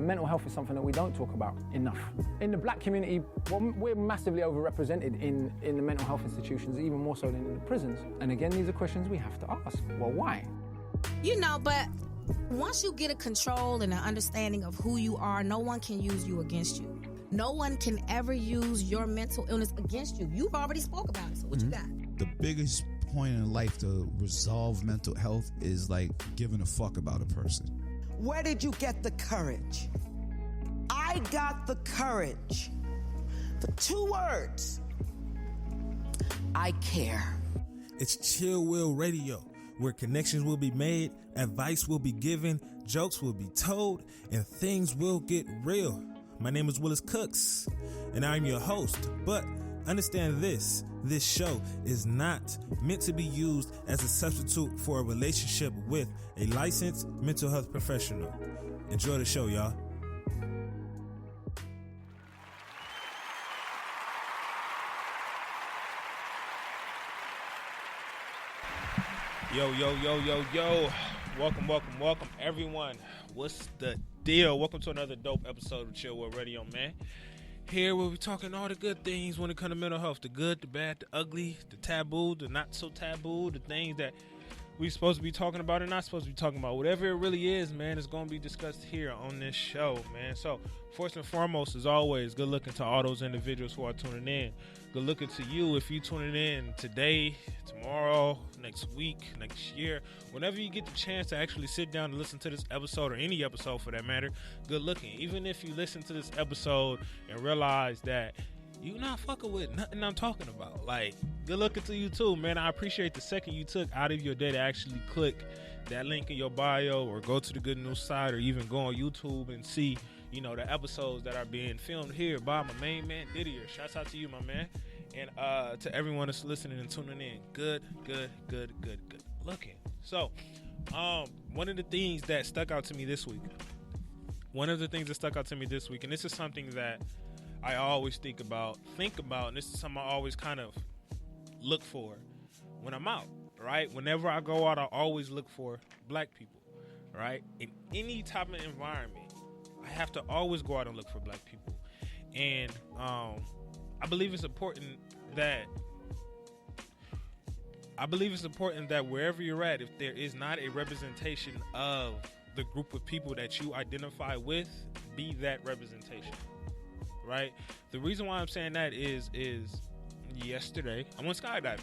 mental health is something that we don't talk about enough. In the black community, well, we're massively overrepresented in the mental health institutions, even more so than in the prisons. And again, these are questions we have to ask. Well, why? You know, but once you get a control and an understanding of who you are, no one can use you against you. No one can ever use your mental illness against you. You've already spoke about it, so what you got? The biggest point in life to resolve mental health is like giving a fuck about a person. Where did you get the courage? I got the courage for 2 words. I care. It's Chill Will Radio, where connections will be made, advice will be given, jokes will be told, and things will get real. My name is Willis Cooks, and I'm your host. But understand this show is not meant to be used as a substitute for a relationship with a licensed mental health professional. Enjoy the show, y'all. Yo. Welcome, everyone. What's the deal? Welcome to another dope episode of Chill World Radio, man. Here where we're talking all the good things when it comes to mental health. The good, the bad, the ugly, the taboo, the not so taboo, the things that we're supposed to be talking about and not supposed to be talking about. Whatever it really is, man, it's going to be discussed here on this show, man. So, first and foremost, as always, good looking to all those individuals who are tuning in. Good looking to you if you tuning in today, tomorrow, next week, next year. Whenever you get the chance to actually sit down and listen to this episode, or any episode for that matter, good looking. Even if you listen to this episode and realize that you not fucking with nothing I'm talking about, like, good looking to you too, man. I appreciate the second you took out of your day to actually click that link in your bio, or go to the Good News site, or even go on YouTube and see, you know, the episodes that are being filmed here by my main man Didier. Shouts out to you, my man. And to everyone that's listening and tuning in, good looking. So, one of the things that stuck out to me this week, and this is something that I always think about, and this is something I always kind of look for when I'm out, right? Whenever I go out, I always look for black people, right? In any type of environment, I have to always go out and look for black people. And I believe it's important that wherever you're at, if there is not a representation of the group of people that you identify with, be that representation, right? The reason why I'm saying that is yesterday I went skydiving.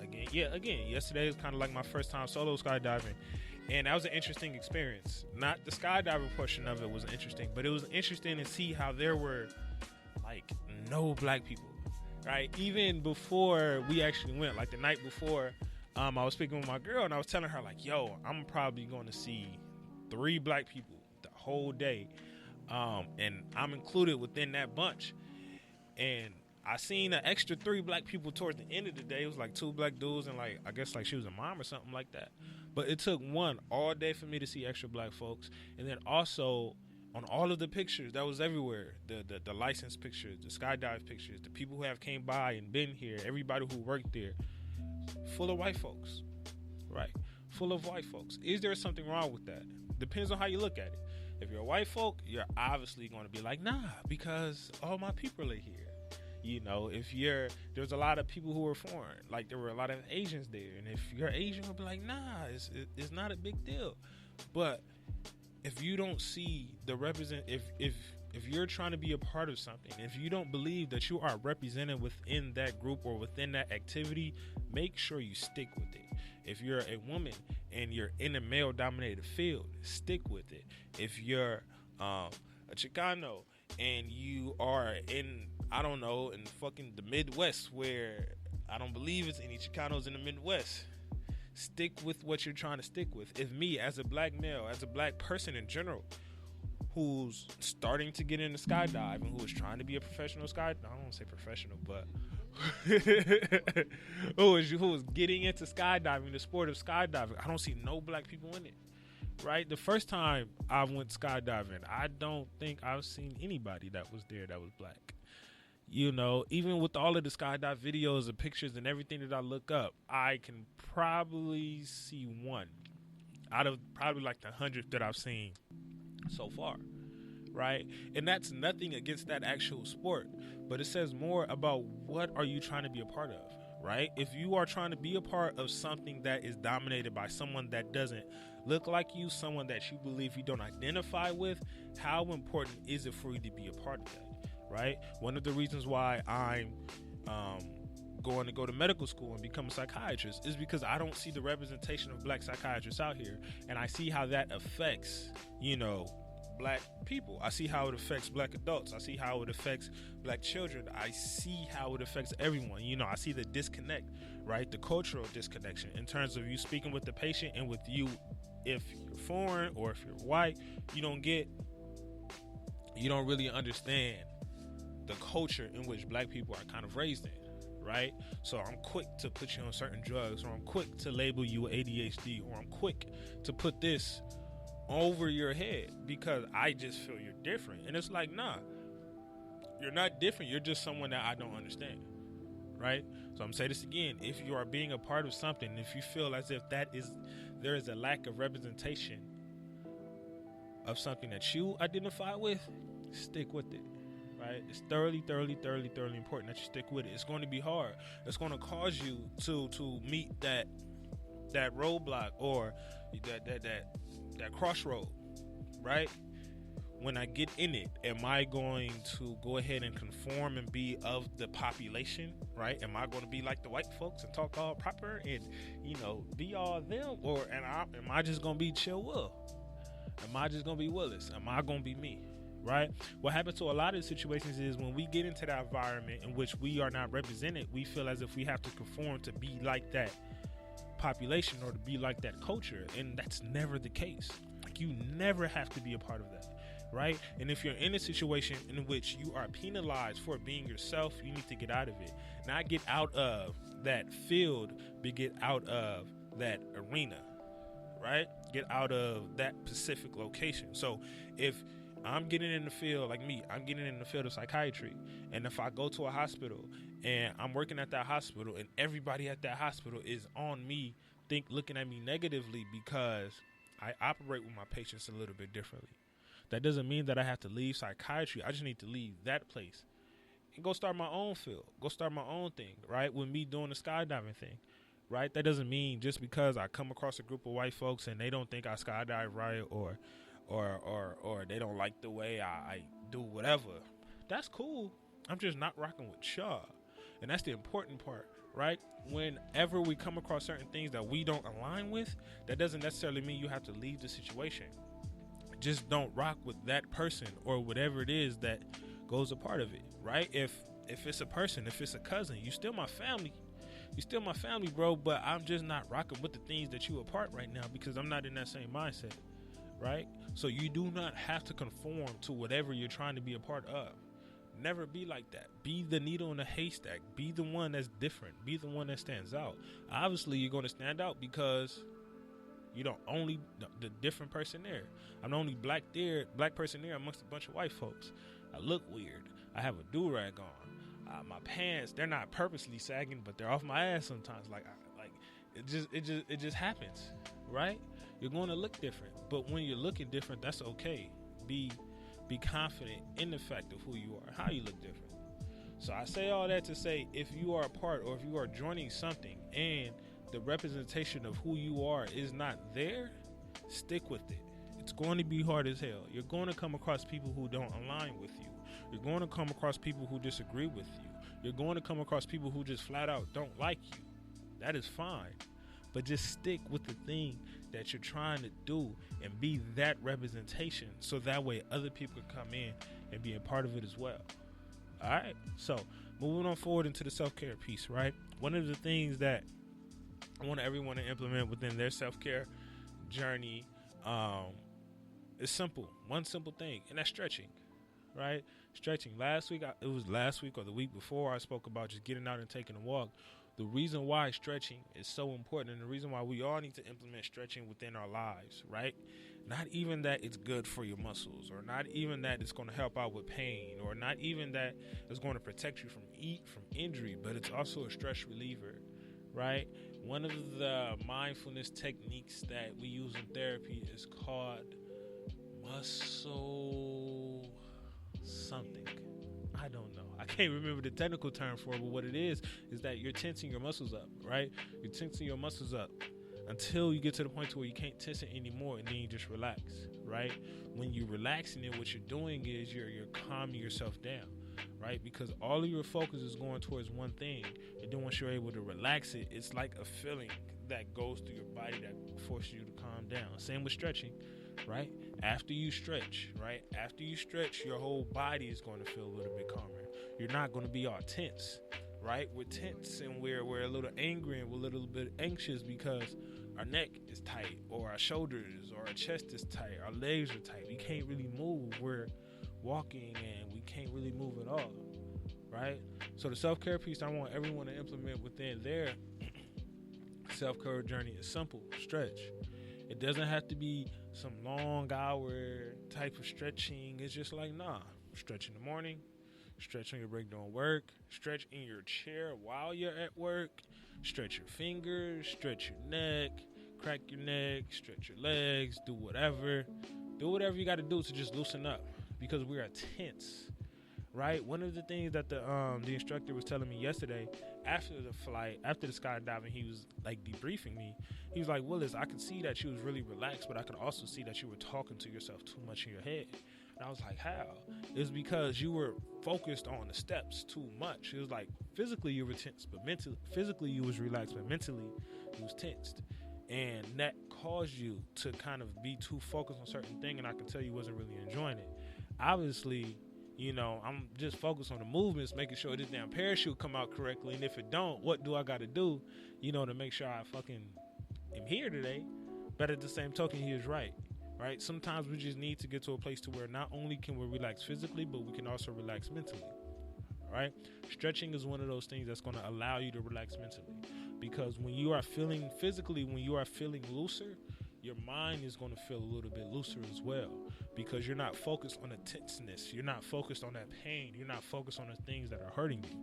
Again. Yesterday is kind of like my first time solo skydiving, and that was an interesting experience. Not the skydiving portion of it was interesting, but it was interesting to see how there were like no black people, right? Even before we actually went, like the night before, I was speaking with my girl and I was telling her like, yo, I'm probably going to see 3 black people the whole day, and I'm included within that bunch. And I seen an extra 3 black people towards the end of the day. It was like 2 black dudes and like, I guess like she was a mom or something like that. But it took one all day for me to see extra black folks. And then also on all of the pictures that was everywhere, the license pictures, the skydive pictures, the people who have came by and been here, everybody who worked there, full of white folks, right? Full of white folks. Is there something wrong with that? Depends on how you look at it. If you're white folk, you're obviously going to be like, nah, because all my people are here. You know, there's a lot of people who are foreign, like there were a lot of Asians there, and if you're Asian, you'll be like, nah, it's not a big deal. But if you don't see if you're trying to be a part of something, if you don't believe that you are represented within that group or within that activity, make sure you stick with it. If you're a woman and you're in a male-dominated field, stick with it. If you're a Chicano and you are in, I don't know, in fucking the Midwest, where I don't believe it's any Chicanos in the Midwest, stick with what you're trying to stick with. If me, as a black male, as a black person in general, who's starting to get into skydiving, who is trying to be a professional I don't want to say professional, but who is getting into skydiving, the sport of skydiving, I don't see no black people in it, right? The first time I went skydiving, I don't think I've seen anybody that was there that was black. You know, even with all of the skydive videos and pictures and everything that I look up, I can probably see one out of probably like the 100 that I've seen so far, right? And that's nothing against that actual sport, but it says more about what are you trying to be a part of, right? If you are trying to be a part of something that is dominated by someone that doesn't look like you, someone that you believe you don't identify with, how important is it for you to be a part of that, right? One of the reasons why I'm going to go to medical school and become a psychiatrist is because I don't see the representation of black psychiatrists out here, and I see how that affects, black people. I see how it affects black adults. I see how it affects black children. I see how it affects everyone. I see the disconnect, right? The cultural disconnection in terms of you speaking with the patient and with you, if you're foreign or if you're white, you don't really understand the culture in which black people are kind of raised in, right? So I'm quick to put you on certain drugs, or I'm quick to label you ADHD, or I'm quick to put this over your head because I just feel you're different. And it's like, nah, you're not different. You're just someone that I don't understand, right? So I'm gonna say this again. If you are being a part of something, if you feel as if there is a lack of representation of something that you identify with, stick with it. Right? It's thoroughly important that you stick with it. It's going to be hard. It's going to cause you to meet that roadblock or that crossroad, right? When I get in it, am I going to go ahead and conform and be of the population, right? Am I going to be like the white folks and talk all proper and be all them, or am I just going to be Chill Will? Am I just going to be Willis? Am I going to be me? Right? What happens to a lot of situations is when we get into that environment in which we are not represented, we feel as if we have to conform to be like that population or to be like that culture. And that's never the case. Like, you never have to be a part of that. Right? And if you're in a situation in which you are penalized for being yourself, you need to get out of it. Not get out of that field, but get out of that arena. Right? Get out of that specific location. So if I'm getting in the field, like me, I'm getting in the field of psychiatry. And if I go to a hospital and I'm working at that hospital and everybody at that hospital is on me, looking at me negatively because I operate with my patients a little bit differently. That doesn't mean that I have to leave psychiatry. I just need to leave that place and go start my own field, go start my own thing, right? With me doing the skydiving thing, right? That doesn't mean just because I come across a group of white folks and they don't think I skydive right or they don't like the way I do whatever. That's cool. I'm just not rocking with y'all. And that's the important part, right? Whenever we come across certain things that we don't align with, that doesn't necessarily mean you have to leave the situation. Just don't rock with that person or whatever it is that goes a part of it, right? If it's a person, if it's a cousin, you still my family. You still my family, bro, but I'm just not rocking with the things that you apart right now because I'm not in that same mindset, right? So you do not have to conform to whatever you're trying to be a part of. Never be like that. Be the needle in the haystack. Be the one that's different. Be the one that stands out. Obviously, you're going to stand out because you're the only the different person there. I'm the only black person there amongst a bunch of white folks. I look weird. I have a do-rag on. My pants, they're not purposely sagging, but they're off my ass sometimes. It just happens, right? You're going to look different, but when you're looking different, that's okay. Be confident in the fact of who you are, how you look different. So I say all that to say, if you are a part or if you are joining something and the representation of who you are is not there, stick with it. It's going to be hard as hell. You're going to come across people who don't align with you. You're going to come across people who disagree with you. You're going to come across people who just flat out don't like you. That is fine. But just stick with the thing that you're trying to do and be that representation so that way other people can come in and be a part of it as well. All right? So moving on forward into the self-care piece, right? One of the things that I want everyone to implement within their self-care journey is simple. One simple thing, and that's stretching, right? Stretching. Last week or the week before, I spoke about just getting out and taking a walk. The reason why stretching is so important and the reason why we all need to implement stretching within our lives, right? Not even that it's good for your muscles, or not even that it's going to help out with pain, or not even that it's going to protect you from injury, but it's also a stress reliever, right? One of the mindfulness techniques that we use in therapy is called muscle something. I don't know. I can't remember the technical term for it, but what it is that you're tensing your muscles up, right? You're tensing your muscles up until you get to the point where you can't tense it anymore, and then you just relax, right? When you're relaxing it, what you're doing is you're calming yourself down, right? Because all of your focus is going towards one thing, and then once you're able to relax it, it's like a feeling that goes through your body that forces you to calm down. Same with stretching, right? After you stretch, your whole body is going to feel a little bit calmer. You're not going to be all tense, right? We're tense and we're a little angry and we're a little bit anxious because our neck is tight, or our shoulders or our chest is tight, our legs are tight. We can't really move. We're walking and we can't really move at all, right? So the self-care piece I want everyone to implement within their self-care journey is simple: stretch. It doesn't have to be some long hour type of stretching. It's just like, stretch in the morning, stretch on your break during work, stretch in your chair while you're at work, stretch your fingers, stretch your neck, crack your neck, stretch your legs, do whatever you got to do to just loosen up, because we are tense, right? One of the things that the instructor was telling me yesterday after the flight, after the skydiving, he was like debriefing me. He was like, Willis, I could see that you was really relaxed, but I could also see that you were talking to yourself too much in your head. And I was like, how? It's because you were focused on the steps too much. It was like physically you were tense, but physically you was relaxed, but mentally you was tensed. And that caused you to kind of be too focused on certain thing, and I could tell you wasn't really enjoying it. Obviously, I'm just focused on the movements, making sure this damn parachute come out correctly, and if it don't, what do I got to do, to make sure I fucking am here today? But at the same token, he is right? Sometimes we just need to get to a place to where not only can we relax physically, but we can also relax mentally, right? Stretching is one of those things that's going to allow you to relax mentally, because when you are feeling physically, when you are feeling looser, your mind is going to feel a little bit looser as well, because you're not focused on the tenseness. You're not focused on that pain. You're not focused on the things that are hurting you,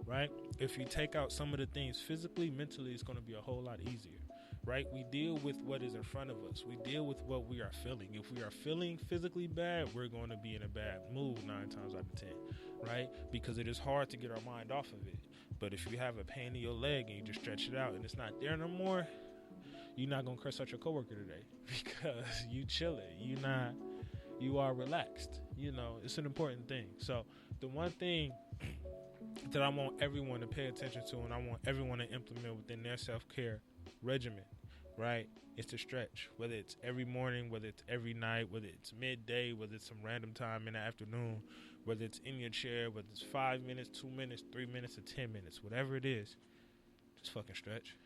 right? If you take out some of the things physically, mentally, it's going to be a whole lot easier, right? We deal with what is in front of us. We deal with what we are feeling. If we are feeling physically bad, we're going to be in a bad mood 9 times out of 10, right? Because it is hard to get our mind off of it. But if you have a pain in your leg and you just stretch it out and it's not there no more, you're not going to curse out your coworker today because you chilling. You are relaxed. It's an important thing. So the one thing that I want everyone to pay attention to, and I want everyone to implement within their self-care regimen, right, is to stretch. Whether it's every morning, whether it's every night, whether it's midday, whether it's some random time in the afternoon, whether it's in your chair, whether it's 5 minutes, 2 minutes, 3 minutes, or 10 minutes, whatever it is, just fucking stretch.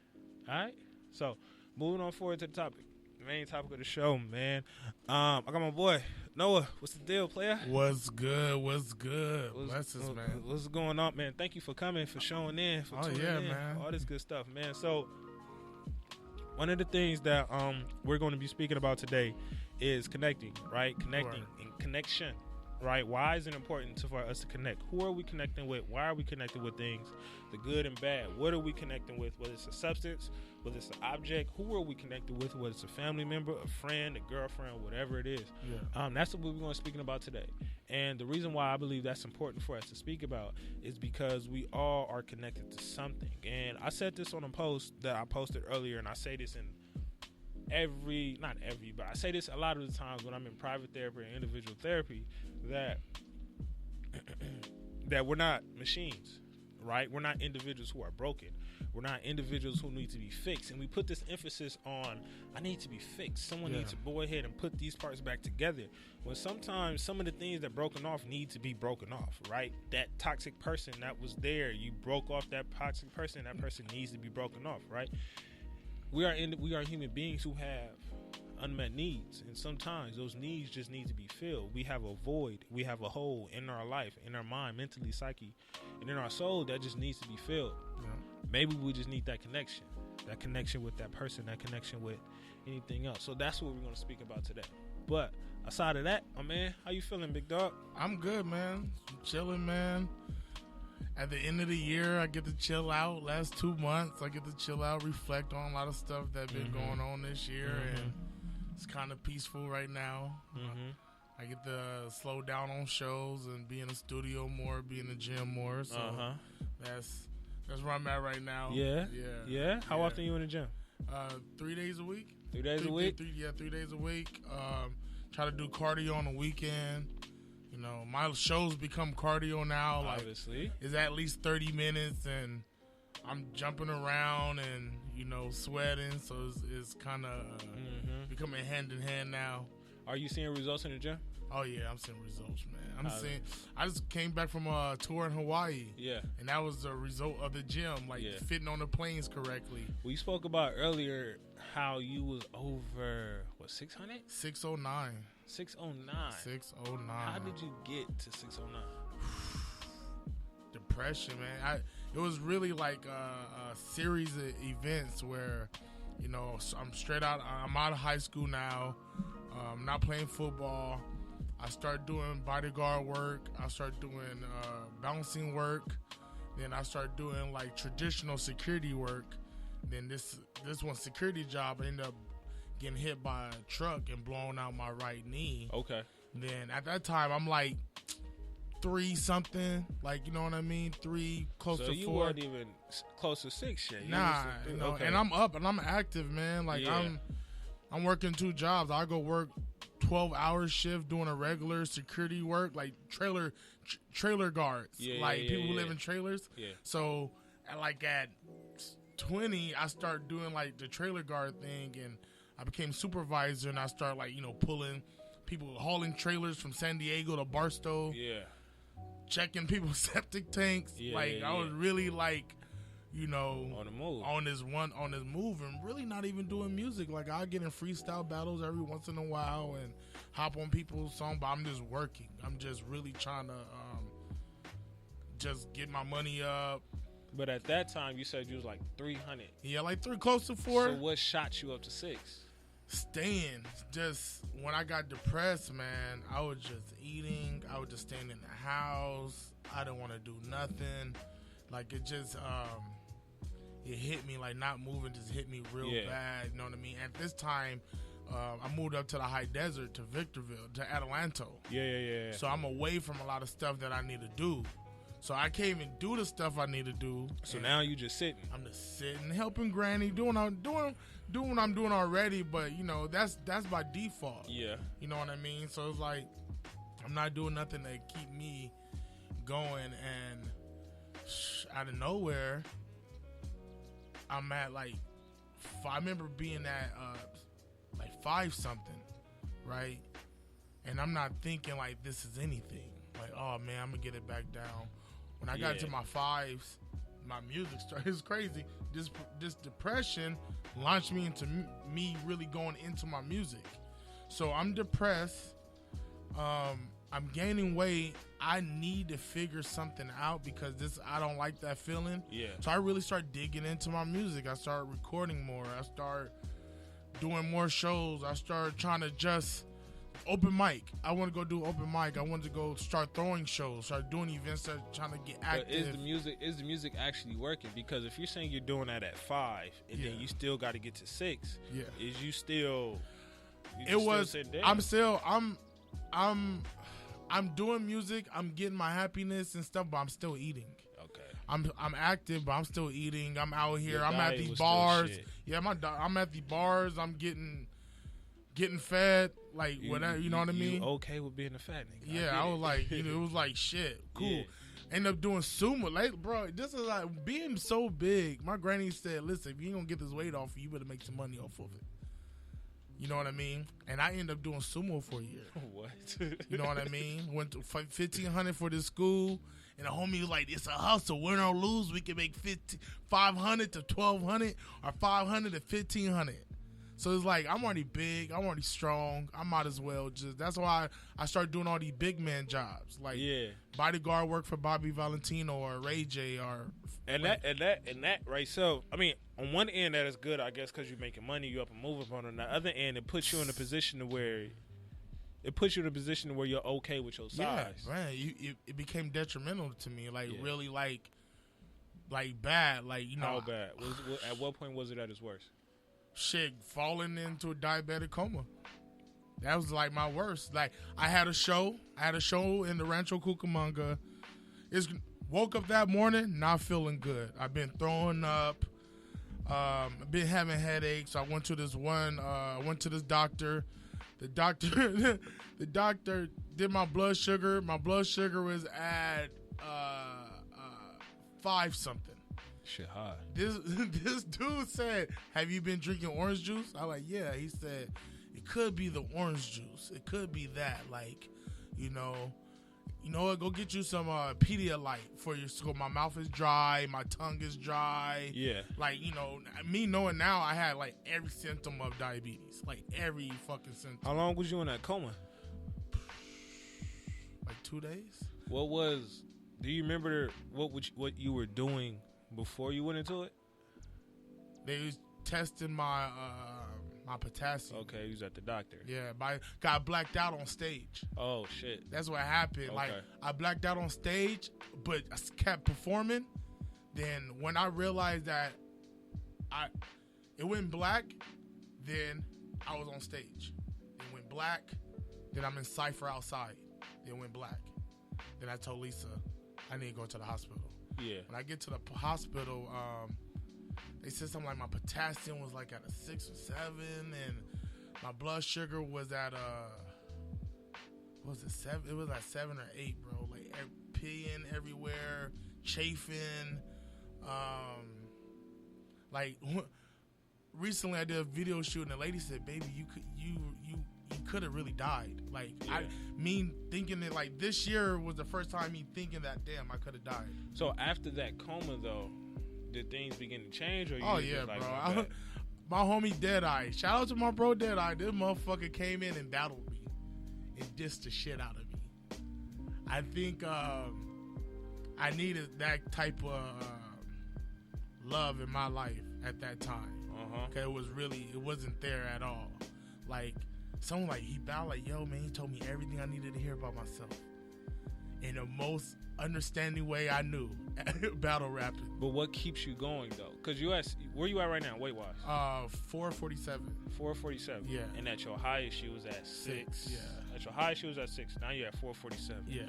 All right? So moving on forward to the topic, the main topic of the show, man. I got my boy Noah. What's the deal, player? What's good? Blessings, man. What's going on, man? Thank you for coming, for showing in, for tuning in, man. All this good stuff, man. So one of the things that we're going to be speaking about today is connecting, right? Connecting and connection, right? Why is it important for us to connect? Who are we connecting with? Why are we connecting with things? The good and bad. What are we connecting with? Whether it's a substance, whether it's an object, who are we connected with? Whether it's a family member, a friend, a girlfriend, whatever it is. Yeah. That's what we're going to be speaking about today. And the reason why I believe that's important for us to speak about is because we all are connected to something. And I said this on a post that I posted earlier, and I say this in but I say this a lot of the times when I'm in private therapy and individual therapy, that that we're not machines, right? We're not individuals who are broken. We're not individuals who need to be fixed. And we put this emphasis on, I need to be fixed. Someone needs to go ahead and put these parts back together. When sometimes some of the things that broken off need to be broken off, right? That toxic person that was there, you broke off that toxic person, that person needs to be broken off, right? We are human beings who have unmet needs, and sometimes those needs just need to be filled. We have a void, we have a hole in our life, in our mind, mentally, psyche, and in our soul that just needs to be filled. Yeah. Maybe we just need that connection with that person, that connection with anything else. So that's what we're going to speak about today. But aside of that, my man, how you feeling, big dog? I'm good, man. I'm chilling, man. At the end of the year, I get to chill out. Last 2 months, I get to chill out, reflect on a lot of stuff that's been going on this year, and It's kind of peaceful right now. I get to slow down on shows and be in the studio more, be in the gym more. So that's where I'm at right now. Yeah. How often are you in the gym? 3 days a week. 3 days a week? 3 days a week. Try to do cardio on the weekend. You know, my shows become cardio now. Obviously. Like, it's at least 30 minutes, and I'm jumping around and, you know, sweating. So it's kind of becoming hand in hand now. Are you seeing results in the gym? Oh, yeah, I'm seeing results, man. I just came back from a tour in Hawaii. Yeah. And that was the result of the gym, fitting on the planes correctly. We spoke about earlier how you was over, 600? 609. 609. 609. How did you get to 609? Depression, man. It was really like a series of events where, you know, I'm out of high school now. I'm not playing football. I started doing bodyguard work. I started doing bouncing work. Then I started doing like traditional security work. Then this one security job, I ended up getting hit by a truck and blowing out my right knee. Okay. Then at that time, I'm like 3 something, like, you know what I mean? 3, close to 4. So you weren't even close to 6 yet. Nah, you know, and I'm up and I'm active, man. Like I'm working 2 jobs. I go work 12-hour shift doing a regular security work, like trailer guards, people who live in trailers. Yeah. So at 20, I started doing like the trailer guard thing, and I became supervisor, and I started like, you know, pulling people, hauling trailers from San Diego to Barstow. Yeah. Checking people's septic tanks. I was really like, you know, on the move, on this move, and really not even doing music. Like, I get in freestyle battles every once in a while and hop on people's songs, but I'm just working. I'm just really trying to just get my money up. But at that time, you said you was like 300. Yeah, like 3, close to 4. So what shot you up to 6? Staying. Just when I got depressed, man, I was just eating. I was just staying in the house. I didn't want to do nothing. Like, it just it hit me, like not moving just hit me real bad. You know what I mean? At this time, I moved up to the high desert, to Victorville, to Adelanto. Yeah. So I'm away from a lot of stuff that I need to do. So I can't even do the stuff I need to do. So now you just sitting. I'm just sitting, helping Granny, doing what I'm doing already. But, you know, that's by default. Yeah. You know what I mean? So it's like I'm not doing nothing to keep me going, and out of nowhere, I'm at like I remember being at like 5 something, right? And I'm not thinking like this is anything. Like, oh man, I'm gonna get it back down. When I got to my 5s, my music started. It's crazy. This depression launched me into me really going into my music. So I'm depressed. I'm gaining weight. I need to figure something out because I don't like that feeling. Yeah. So I really start digging into my music. I start recording more. I start doing more shows. I start trying to just open mic. I want to go do open mic. I want to go start throwing shows, start doing events, start trying to get active. But is the music actually working? Because if you're saying you're doing that at 5 and then you still got to get to 6, is you still? I'm doing music. I'm getting my happiness and stuff, but I'm still eating. Okay. I'm active, but I'm still eating. I'm out here. I'm at these bars. Yeah, I'm at the bars. I'm getting fed, like whatever. You know what I mean? You okay with being a fat nigga? Yeah, I was like, you know, it was like shit. Cool. Yeah. End up doing sumo. Like, bro, this is like being so big. My granny said, "Listen, if you ain't gonna get this weight off, you better make some money off of it." You know what I mean? And I ended up doing sumo for a year. What? You know what I mean? Went to $1,500 for this school, and the homie was like, "It's a hustle. Win or lose, we can make $500 to $1,200 or $500 to $1,500." So it's like, I'm already big, I'm already strong, I might as well just. That's why I started doing all these big man jobs, like bodyguard work for Bobby Valentino or Ray J or. And that right. So I mean, on one end that is good, I guess, because you're making money, you up and moving. But on the other end, it puts you in a position where you're okay with your size. Yeah, man. It became detrimental to me, like really, like bad, like, you know. How bad? At what point was it at its worst? Shit, falling into a diabetic coma. That was like my worst. Like I had a show in the Rancho Cucamonga. Woke up that morning not feeling good. I've been throwing up. I've been having headaches. I went to this doctor. The doctor did my blood sugar. My blood sugar was at 5 something. Shit high. This dude said, "Have you been drinking orange juice?" I like, yeah. He said, "It could be the orange juice. It could be that. Like, you know what? Go get you some Pedialyte for your school. My mouth is dry. My tongue is dry. Yeah. Like, me knowing now, I had like every symptom of diabetes. Like every fucking symptom. How long was you in that coma? Like 2 days. Do you remember what you were doing before you went into it? They was testing my potassium. Okay, you was at the doctor. Yeah, got blacked out on stage. Oh shit. That's what happened. Okay. Like I blacked out on stage, but I kept performing. Then when I realized that it went black, then I was on stage. It went black, then I'm in Cypher outside. Then went black. Then I told Lisa I need to go to the hospital. Yeah. When I get to the hospital, they said something like my potassium was like at a 6 or 7, and my blood sugar was at what was it, 7? It was like 7 or 8, bro. Like peeing everywhere, chafing. Like recently I did a video shoot, and the lady said, "Baby, you could have really died." Like yeah. Thinking that like this year was the first time me thinking that damn I could have died. So after that coma though, did things begin to change? Or you Oh was yeah, just like, bro. My homie Deadeye. Shout out to my bro Deadeye. This motherfucker came in and battled me and dissed the shit out of me. I think I needed that type of love in my life at that time. Okay, it wasn't there at all. Like someone like he battled like, yo man, he told me everything I needed to hear about myself in the most understanding way I knew. Battle rapping. But what keeps you going though? Because where you at right now, weight wise? 447. 447. Yeah. And at your highest, you was at 6. Yeah. At your highest, you was at 6. Now you're at 447. Yeah.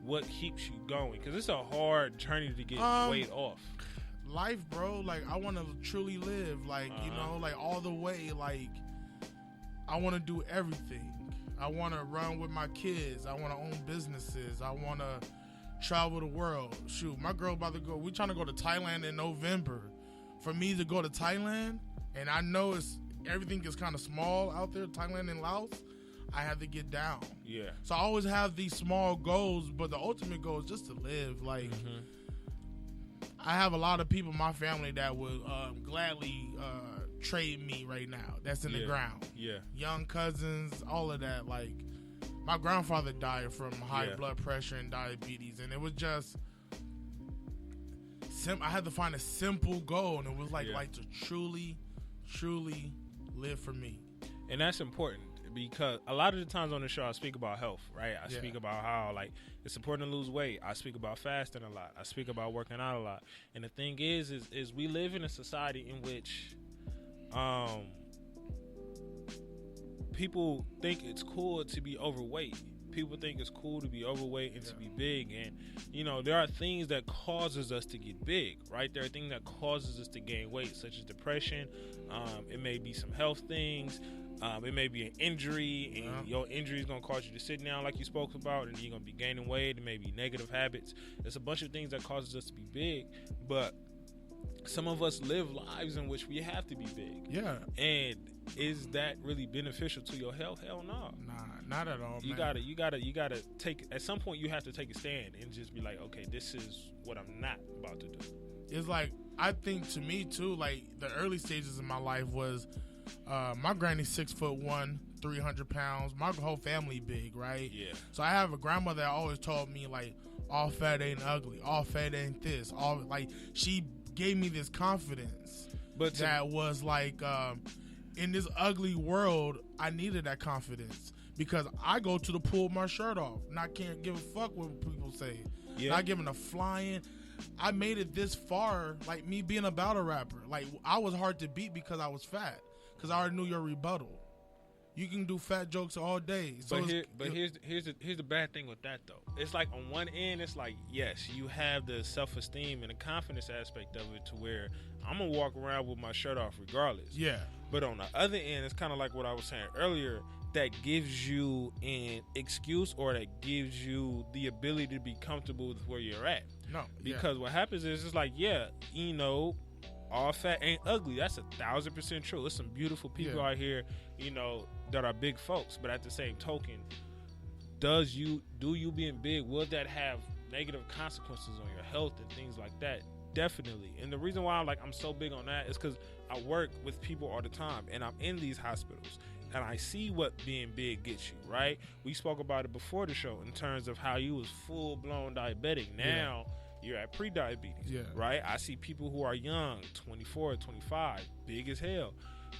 What keeps you going? Because it's a hard journey to get weight off. Life, bro. Like I want to truly live. Like like all the way. Like I want to do everything. I want to run with my kids. I want to own businesses. I want to travel the world. Shoot, my girl about to go. We trying to go to Thailand in November. For me to go to Thailand, and I know everything is kind of small out there, Thailand and Laos, I have to get down. Yeah. So I always have these small goals, but the ultimate goal is just to live. Like I have a lot of people in my family that would gladly trade me right now. That's in the ground. Yeah. Young cousins, all of that. Like my grandfather died from high blood pressure and diabetes, and it was just I had to find a simple goal, and it was like to truly live for me. And that's important because a lot of the times on the show I speak about health, right? I speak about how like it's important to lose weight. I speak about fasting a lot. I speak about working out a lot. And the thing is we live in a society in which people think it's cool to be overweight. People think it's cool to be overweight and to be big. And, there are things that causes us to get big, right? There are things that causes us to gain weight, such as depression. It may be some health things. It may be an injury, and your injury is going to cause you to sit down like you spoke about, and you're going to be gaining weight. It may be negative habits. There's a bunch of things that causes us to be big, but some of us live lives in which we have to be big. Yeah. And is that really beneficial to your health? Hell no. Nah, not at all. You gotta take, at some point you have to take a stand and just be like, okay, this is what I'm not about to do. It's like, I think to me too, like the early stages of my life was my granny's 6'1", 300 pounds. My whole family big, right? Yeah. So I have a grandmother that always told me like, all fat ain't ugly, all fat ain't this, all like she gave me this confidence, but that was like in this ugly world I needed that confidence because I go to the pool with my shirt off, not can't give a fuck what people say, not giving a flying. I made it this far, like me being a battle rapper. Like I was hard to beat because I was fat, because I already knew your rebuttal. You can do fat jokes all day. So here's the bad thing with that though. It's like on one end, it's like yes, you have the self-esteem and the confidence aspect of it to where I'm gonna walk around with my shirt off regardless. Yeah. But on the other end, it's kind of like what I was saying earlier. That gives you an excuse or that gives you the ability to be comfortable with where you're at. No. Because what happens is it's like, yeah, you know, all fat ain't ugly. That's 1,000% true. There's some beautiful people out here, you know, that are big folks. But at the same token, do you being big, will that have negative consequences on your health and things like that? Definitely. And the reason why I'm so big on that is because I work with people all the time and I'm in these hospitals and I see what being big gets you, right? We spoke about it before the show in terms of how you was full-blown diabetic. Now you're at pre-diabetes, right? I see people who are young, 24, 25, big as hell.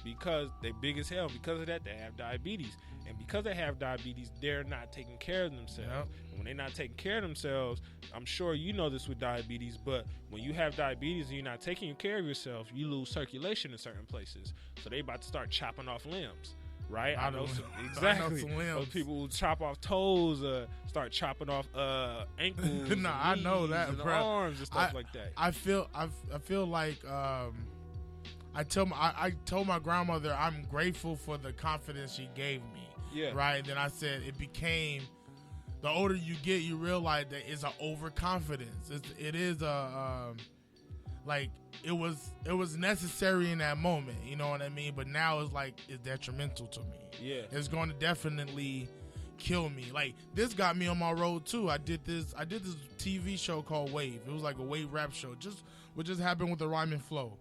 Because they're big as hell. Because of that, they have diabetes. And because they have diabetes, they're not taking care of themselves. Yep. And when they're not taking care of themselves, I'm sure you know this with diabetes, but when you have diabetes and you're not taking care of yourself, you lose circulation in certain places. So they about to start chopping off limbs. Right, I know exactly. Those people who chop off toes, start chopping off ankles. No, I know that, and bro. Arms and stuff like that. I feel like I told my grandmother I'm grateful for the confidence she gave me. Yeah. Right. Then I said it became. The older you get, you realize that it's an overconfidence. It is a like. It was necessary in that moment, you know what I mean? But now it's detrimental to me. Yeah. It's going to definitely kill me. Like, this got me on my road too. I did this TV show called Wave. It was like a wave rap show. What just happened with the Rhyme and Flow.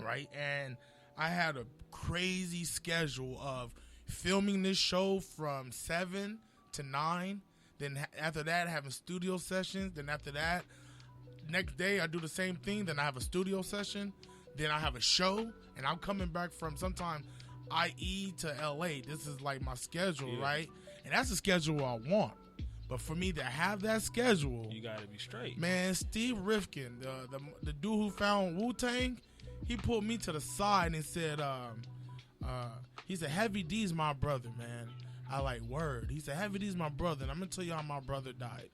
Right? And I had a crazy schedule of filming this show from 7 to 9. Then after that, having studio sessions. Then after that, next day I do the same thing. Then I have a studio session. Then I have a show. And I'm coming back from sometime IE to LA. This is like my schedule, right? And that's the schedule I want. But for me to have that schedule, you gotta be straight. Man, Steve Rifkin, the dude who found Wu-Tang, he pulled me to the side and said, he said, Heavy D's my brother, man. I like, word. He said, Heavy D's my brother, and I'm gonna tell you how my brother died.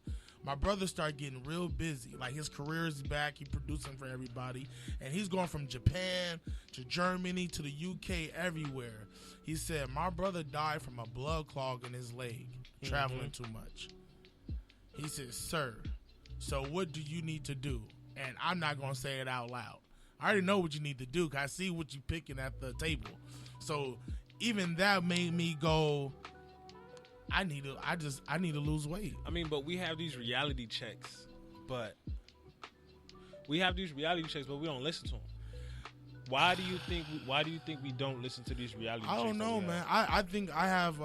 My brother started getting real busy. Like, his career is back. He's producing for everybody. And he's going from Japan to Germany to the UK, everywhere. He said, my brother died from a blood clog in his leg, traveling too much. He said, sir, so what do you need to do? And I'm not going to say it out loud. I already know what you need to do because I see what you're picking at the table. So even that made me go, I need to lose weight. I mean, but we have these reality checks, but we don't listen to them. Why do you think we don't listen to these reality checks? I don't know, man. I think I have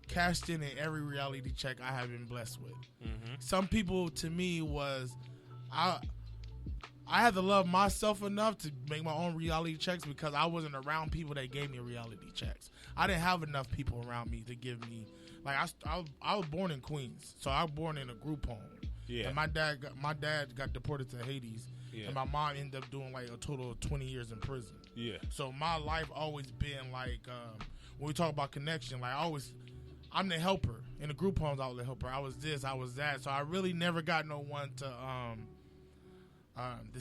cashed in every reality check I have been blessed with. Mm-hmm. Some people, to me, I had to love myself enough to make my own reality checks because I wasn't around people that gave me reality checks. I didn't have enough people around me to give me. Like, I was born in Queens, so I was born in a group home. Yeah. And my dad got deported to Hades, and my mom ended up doing like a total of 20 years in prison. Yeah. So my life always been like, when we talk about connection, like I'm the helper. In the group homes, I was the helper. I was this, I was that. So I really never got no one to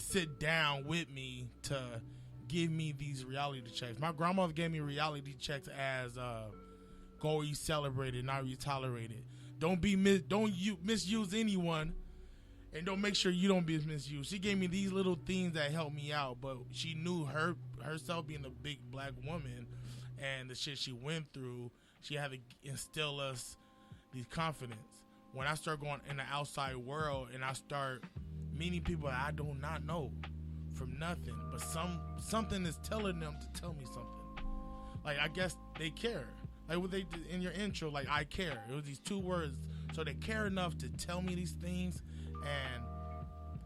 sit down with me to give me these reality checks. My grandmother gave me reality checks as go where you celebrate it, not where you tolerate it. Don't misuse anyone, and don't make sure you don't be misused. She gave me these little things that helped me out, but she knew herself being a big black woman and the shit she went through, she had to instill us these confidence. When I start going in the outside world and I start meeting people that I do not know from nothing, but something is telling them to tell me something. Like, I guess they care. Like what they did in your intro, like, I care. It was these 2 words. So they care enough to tell me these things, and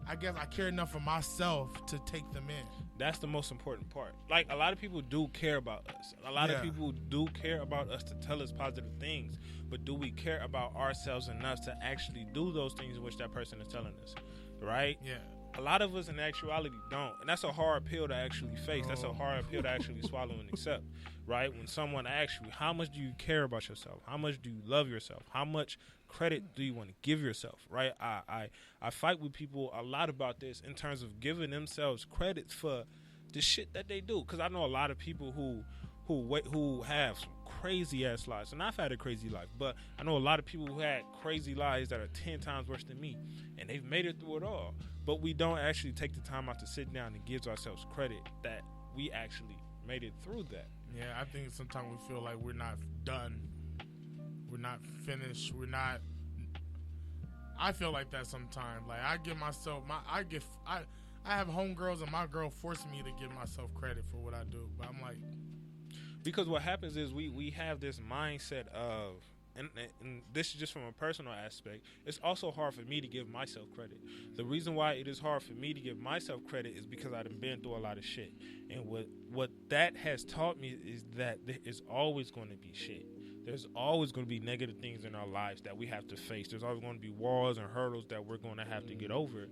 I guess I care enough for myself to take them in. That's the most important part. Like, a lot of people do care about us. A lot of people do care about us to tell us positive things. But do we care about ourselves enough to actually do those things which that person is telling us? Right? Yeah. A lot of us in actuality don't. And that's a hard pill to actually face. That's a hard pill to actually swallow and accept, right? When someone asks you, how much do you care about yourself? How much do you love yourself? How much credit do you want to give yourself, right? I fight with people a lot about this in terms of giving themselves credit for the shit that they do. Because I know a lot of people who have some crazy ass lives, and I've had a crazy life, but I know a lot of people who had crazy lives that are 10 times worse than me, and they've made it through it all. But we don't actually take the time out to sit down and give ourselves credit that we actually made it through that. Yeah, I think sometimes we feel like we're not done, we're not finished, I feel like that sometimes. Like I give myself I have homegirls, and my girl forced me to give myself credit for what I do, but I'm like, because what happens is we have this mindset of, and this is just from a personal aspect, it's also hard for me to give myself credit. The reason why it is hard for me to give myself credit is because I've been through a lot of shit. And what that has taught me is that there is always going to be shit. There's always going to be negative things in our lives that we have to face. There's always going to be walls and hurdles that we're going to have to get over.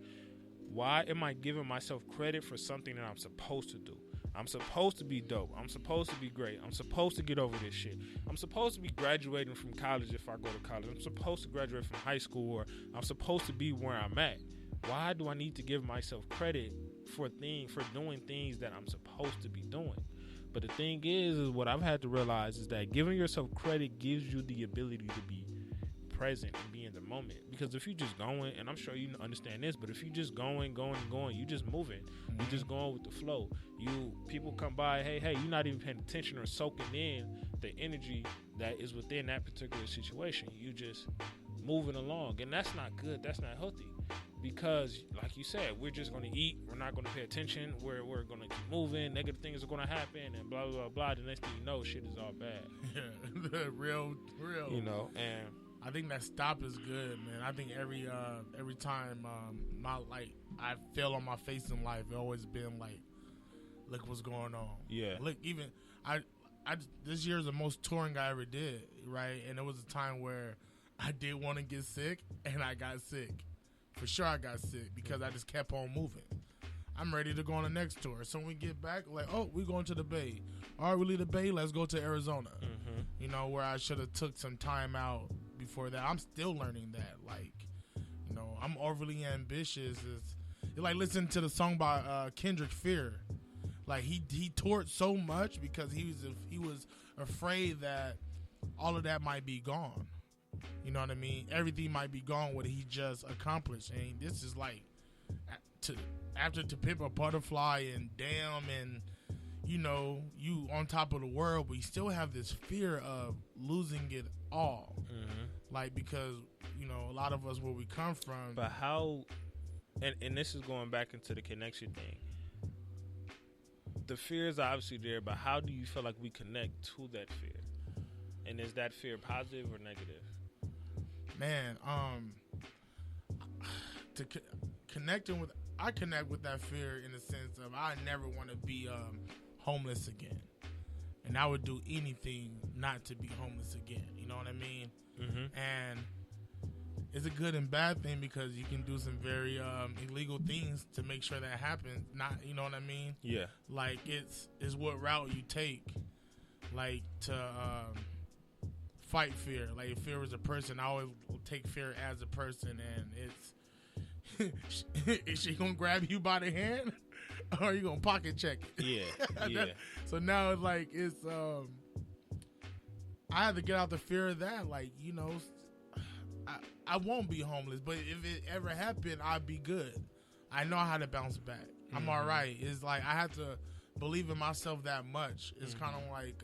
Why am I giving myself credit for something that I'm supposed to do? I'm supposed to be dope. I'm supposed to be great. I'm supposed to get over this shit. I'm supposed to be graduating from college if I go to college. I'm supposed to graduate from high school, or I'm supposed to be where I'm at. Why do I need to give myself credit for doing things that I'm supposed to be doing? But the thing is what I've had to realize is that giving yourself credit gives you the ability to be present and be in the moment. Because if you just going, and I'm sure you understand this, but if you just going, you just moving, you just going with the flow. People come by, hey, you're not even paying attention or soaking in the energy that is within that particular situation. You just moving along, and that's not good. That's not healthy. Because, like you said, we're just going to eat. We're not going to pay attention. We're going to keep moving. Negative things are going to happen, and blah, blah, blah. The next thing you know, shit is all bad. Yeah, real. You know, and I think that stop is good, man. I think every time I fell on my face in life, it always been like, look what's going on. Yeah. Look, even I this year is the most touring I ever did, right? And there was a time where I did want to get sick, and I got sick. For sure I got sick because I just kept on moving. I'm ready to go on the next tour. So when we get back, like, oh, we're going to the Bay. All right, we leave the Bay, let's go to Arizona. Mm-hmm. You know, where I should have took some time out before that. I'm still learning that. Like, you know, I'm overly ambitious. It's like listening to the song by Kendrick, Fear. Like, he toured so much because he was afraid that all of that might be gone. You know what I mean? Everything might be gone what he just accomplished. And this is like after To Pimp a Butterfly and Damn, and you know, you on top of the world, but you still have this fear of losing it all. Mm-hmm. Like, because, you know, a lot of us where we come from. But how, and this is going back into the connection thing. The fear is obviously there, but how do you feel like we connect to that fear? And is that fear positive or negative? Man, I connect with that fear in the sense of I never want to be homeless again, and I would do anything not to be homeless again. You know what I mean? Mm-hmm. And it's a good and bad thing because you can do some very illegal things to make sure that happens. Not, you know what I mean? Yeah. Like it's what route you take, like to fight fear. Like if fear is a person, I always take fear as a person, and it's is she gonna grab you by the hand or are you gonna pocket check it? Yeah. Yeah. So now it's like I have to get out the fear of that. Like, you know, I won't be homeless, but if it ever happened, I'd be good. I know how to bounce back. I'm all right. It's like I have to believe in myself that much. It's kind of like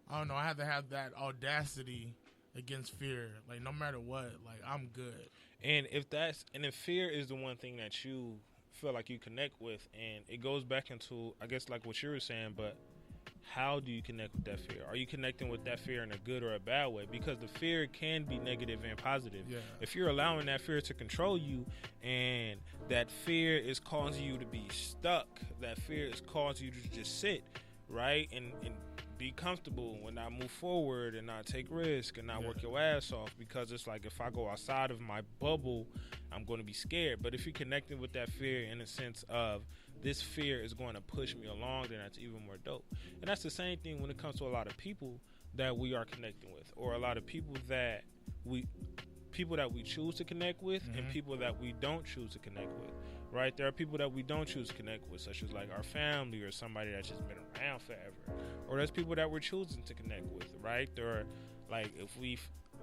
I don't know. I have to have that audacity against fear. Like no matter what, like I'm good. And if fear is the one thing that you feel like you connect with, and it goes back into, I guess, like what you were saying, but how do you connect with that fear? Are you connecting with that fear in a good or a bad way? Because the fear can be negative and positive. Yeah. If you're allowing that fear to control you, and that fear is causing you to be stuck, that fear is causing you to just sit, right? And be comfortable and not move forward and not take risk and not work your ass off, because it's like if I go outside of my bubble, I'm going to be scared. But if you're connecting with that fear in a sense of this fear is going to push me along, then that's even more dope. And that's the same thing when it comes to a lot of people that we are connecting with, or a lot of people that we choose to connect with, and people that we don't choose to connect with, right? There are people that we don't choose to connect with, such as like our family or somebody that's just been around forever, or there's people that we're choosing to connect with, right? There are like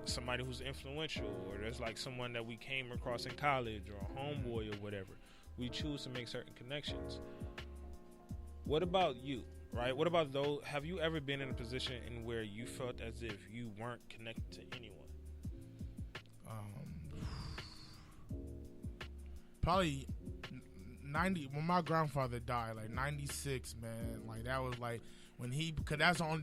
somebody who's influential, or there's like someone that we came across in college or a homeboy or whatever. We choose to make certain connections. What about you, right? What about those? Have you ever been in a position in where you felt as if you weren't connected to anyone? Probably 90 when my grandfather died, like 96, man. Like that was like when because that was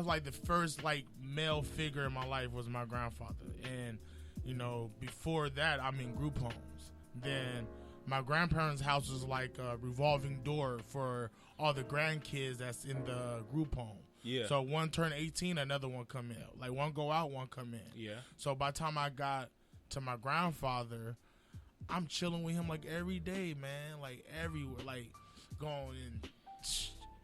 like the first like male figure in my life was my grandfather. And you know, before that I'm in group homes. Then my grandparents' house was like a revolving door for all the grandkids that's in the group home. Yeah. So one turn 18, another one come in. Like one go out, one come in. Yeah. So by the time I got to my grandfather, I'm chilling with him like every day, man. Like everywhere, like going in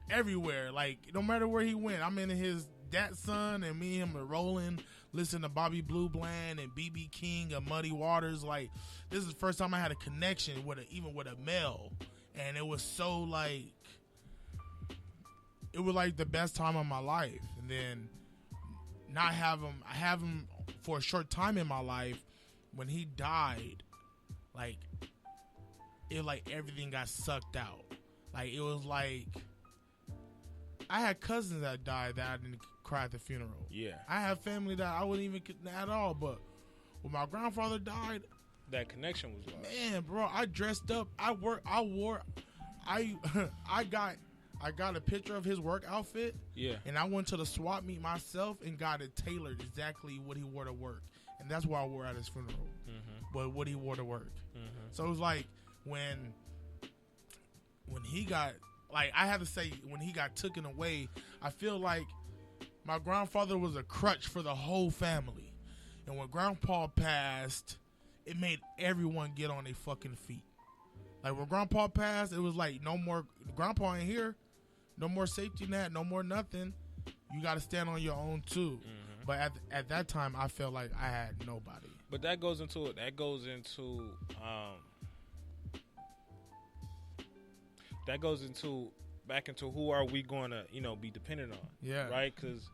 everywhere. Like no matter where he went, I'm in his dad's son, and me and him are rolling, listening to Bobby Blue Bland and BB King and Muddy Waters. Like this is the first time I had a connection with even with a male, and it was so like it was like the best time of my life. And then not have him, I have him for a short time in my life. When he died, like it like everything got sucked out. Like it was like I had cousins that died that I didn't cry at the funeral. Yeah. I have family that I wouldn't even at all. But when my grandfather died, that connection was lost. Man, bro, I dressed up. I got a picture of his work outfit. Yeah. And I went to the swap meet myself and got it tailored exactly what he wore to work. And that's what I wore at his funeral. But what he wore to work. So it was like when he got, like I have to say, when he got taken away, I feel like my grandfather was a crutch for the whole family. And when grandpa passed, it made everyone get on their fucking feet. Like when grandpa passed, it was like no more, grandpa ain't here, no more safety net, no more nothing. You got to stand on your own too. But at that time, I felt like I had nobody. But that goes into back into who are we going to, be dependent on? Yeah. Right? Because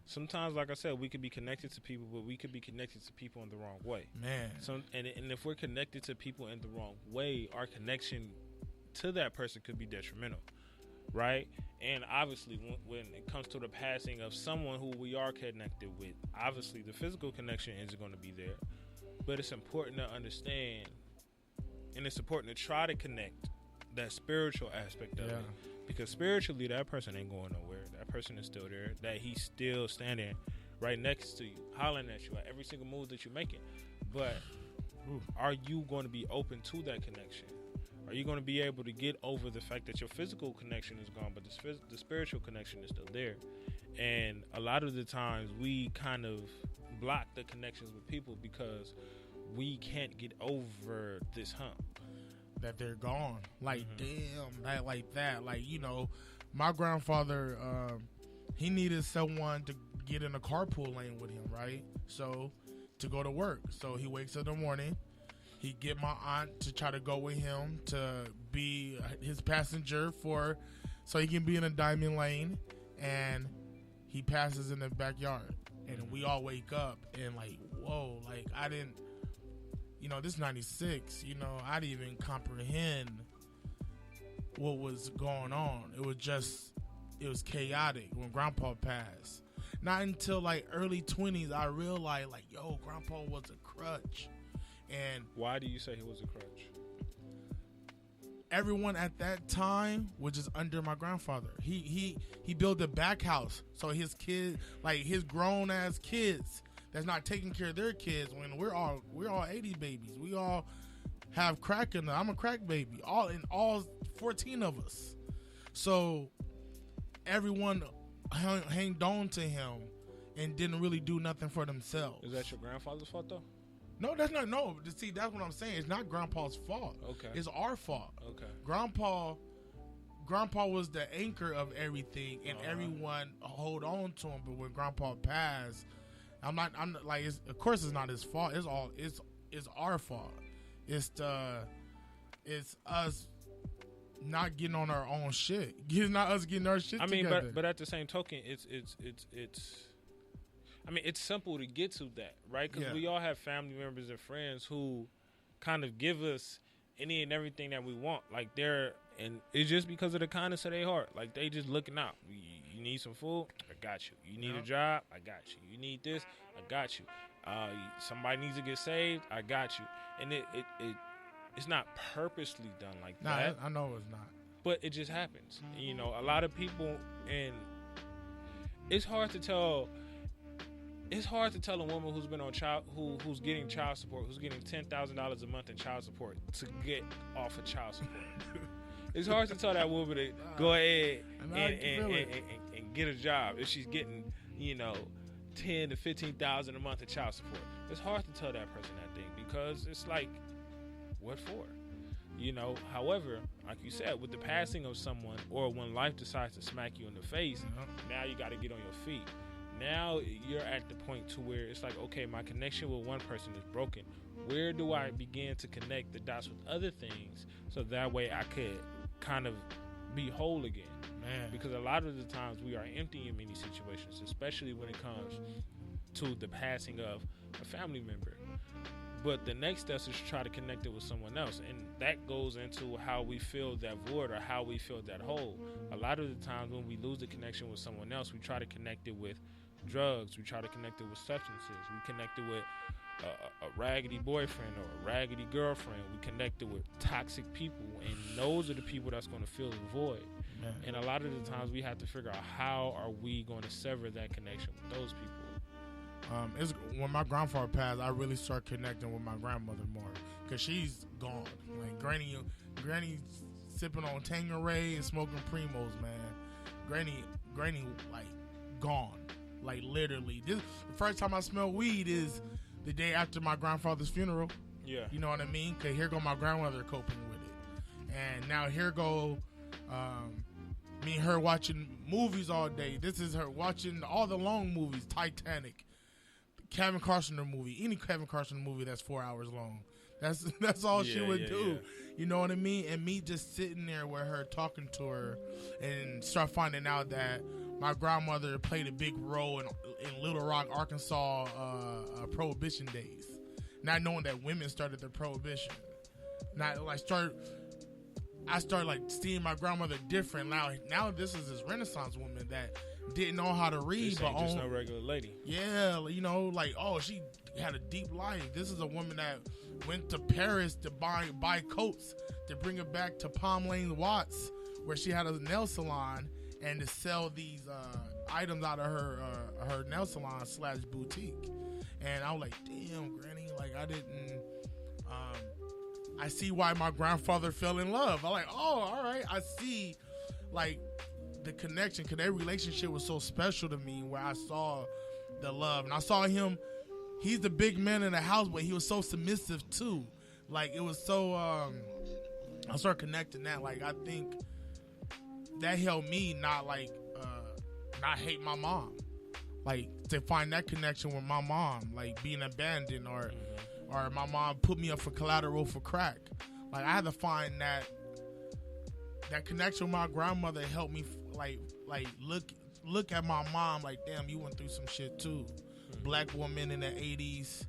sometimes, like I said, we could be connected to people, but we could be connected to people in the wrong way. Man. And if we're connected to people in the wrong way, our connection to that person could be detrimental. Right? And obviously, when it comes to the passing of someone who we are connected with, obviously the physical connection isn't going to be there. But it's important to understand, and it's important to try to connect that spiritual aspect of it. Because spiritually, that person ain't going nowhere. That person is still there. That he's still standing right next to you, hollering at you at every single move that you're making. But are you going to be open to that connection? Are you going to be able to get over the fact that your physical connection is gone, but the spiritual connection is still there? And a lot of the times we kind of block the connections with people because we can't get over this hump. That they're gone. Like, damn, that like that. Like, my grandfather, he needed someone to get in a carpool lane with him, right? So, to go to work. So, he wakes up in the morning. He get my aunt to try to go with him to be his passenger so he can be in a diamond lane, and he passes in the backyard, and we all wake up and like, whoa, like I didn't, this 96, I didn't even comprehend what was going on. It was chaotic when grandpa passed. Not until like early 20s I realized like, yo, grandpa was a crutch. And why do you say he was a crutch? Everyone at that time was just under my grandfather. He built a back house so his kids, like his grown ass kids, that's not taking care of their kids. When we're all 80 babies, we all have crack in them. I'm a crack baby. All 14 of us. So everyone hanged on to him and didn't really do nothing for themselves. Is that your grandfather's fault though? No, that's not. No, see, that's what I'm saying. It's not Grandpa's fault. Okay. It's our fault. Okay. Grandpa was the anchor of everything, and everyone hold on to him. But when Grandpa passed, I'm not like. Of course, it's not his fault. It's our fault. It's us not getting on our own shit. It's not us getting our shit together. but at the same token, it's. I mean, it's simple to get to that, right? Because we all have family members and friends who kind of give us any and everything that we want. Like and it's just because of the kindness of their heart. Like they just looking out. You need some food? I got you. You need a job? I got you. You need this? I got you. Somebody needs to get saved? I got you. And it's not purposely done like that. I know it's not. But it just happens. You know, a lot of people, and it's hard to tell. It's hard to tell a woman who's been on who's getting child support, who's getting $10,000 a month in child support to get off of child support. It's hard to tell that woman to go ahead and get a job if she's getting, $10,000 to $15,000 a month in child support. It's hard to tell that person that thing because it's like, what for? However, like you said, with the passing of someone or when life decides to smack you in the face, now you got to get on your feet. Now you're at the point to where it's like, okay, my connection with one person is broken. Where do I begin to connect the dots with other things so that way I could kind of be whole again? Man. Because a lot of the times we are empty in many situations, especially when it comes to the passing of a family member. But the next step is to try to connect it with someone else. And that goes into how we feel that void or how we feel that hole. A lot of the times when we lose the connection with someone else, we try to connect it with drugs, we try to connect it with substances, we connect it with a raggedy boyfriend or a raggedy girlfriend, we connect it with toxic people, and those are the people that's going to fill the void. Man. And a lot of the times we have to figure out how are we going to sever that connection with those people. When my grandfather passed, I really started connecting with my grandmother more because she's gone. Like Granny sipping on Tanqueray and smoking Primos, man. Granny like gone. Like literally, the first time I smell weed is the day after my grandfather's funeral. Yeah, you know what I mean? Cause here go my grandmother coping with it, and now here go me and her watching movies all day. This is her watching all the long movies, Titanic, Kevin Costner movie, any Kevin Costner movie that's 4 hours long. That's all she would do. Yeah. You know what I mean? And me just sitting there with her, talking to her, and start finding out that my grandmother played a big role in Little Rock, Arkansas, Prohibition days. Not knowing that women started the Prohibition. I started like seeing my grandmother different. Now this is this Renaissance woman that didn't know how to read, this ain't just no regular lady. Yeah, she had a deep life. This is a woman that went to Paris to buy coats to bring it back to Palm Lane Watts, where she had a nail salon, and to sell these items out of her nail salon / boutique. And I was like, damn, Granny, like I didn't. I see why my grandfather fell in love. I'm like, oh, all right, I see, like the connection, because their relationship was so special to me, where I saw the love, and I saw him. He's the big man in the house, but he was so submissive too. Like it was so. I started connecting that. Like I think that helped me not hate my mom. Like to find that connection with my mom, like being abandoned or my mom put me up for collateral for crack. Like I had to find that connection with my grandmother helped me like look at my mom like, damn, you went through some shit too. Black woman in the 80s,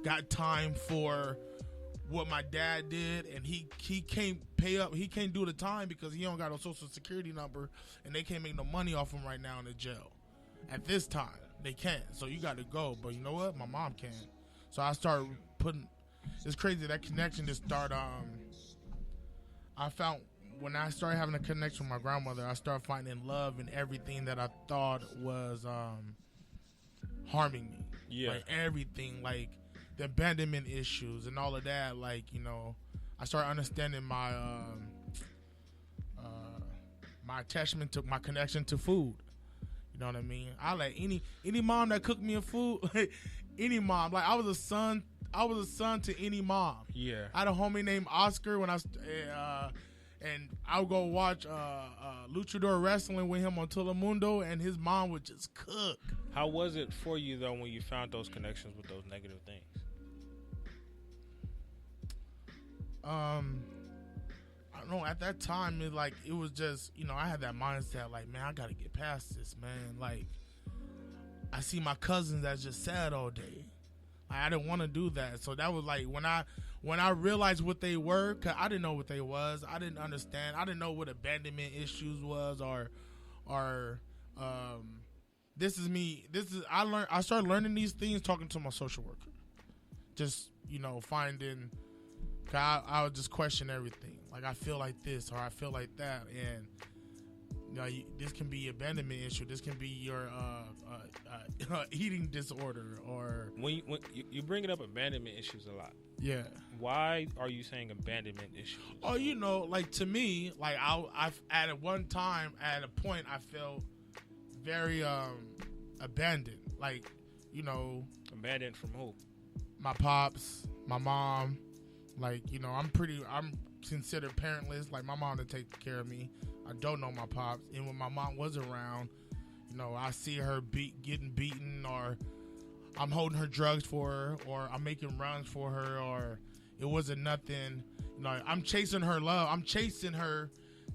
got time for what my dad did, and he can't pay up. He can't do the time because he don't got a social security number, and they can't make no money off him right now in the jail. At this time, they can't. So you got to go. But you know what? My mom can. So I started putting. It's crazy that connection just started. I found when I started having a connection with my grandmother, I started finding love in everything that I thought was harming me. Yeah. Like everything, like the abandonment issues and all of that. Like, I started understanding my my attachment to my connection to food. You know what I mean? I let any mom that cooked me a food, any mom. Like I was a son to any mom. Yeah. I had a homie named Oscar when and I would go watch Luchador wrestling with him on Telemundo, and his mom would just cook. How was it for you though when you found those connections with those negative things? I don't know. At that time, it was just, I had that mindset like, man, I gotta get past this, man. Like, I see my cousins that's just sad all day. Like, I didn't want to do that. So that was like when I realized what they were, cause I didn't know what they was. I didn't understand. I didn't know what abandonment issues was or this is me. I started learning these things talking to my social worker. Just, finding. I would just question everything. Like, I feel like this or I feel like that, and this can be abandonment issue. This can be your eating disorder, or When you bringing up abandonment issues a lot. yeah. Why are you saying abandonment issues? Oh, like to me, like I've at a point I felt very abandoned. Like, Abandoned from who? my pops, my mom. Like, I'm considered parentless. Like, my mom to take care of me. I don't know my pops. And when my mom was around, I see her getting beaten, or I'm holding her drugs for her, or I'm making runs for her, or it wasn't nothing. I'm chasing her love. I'm chasing her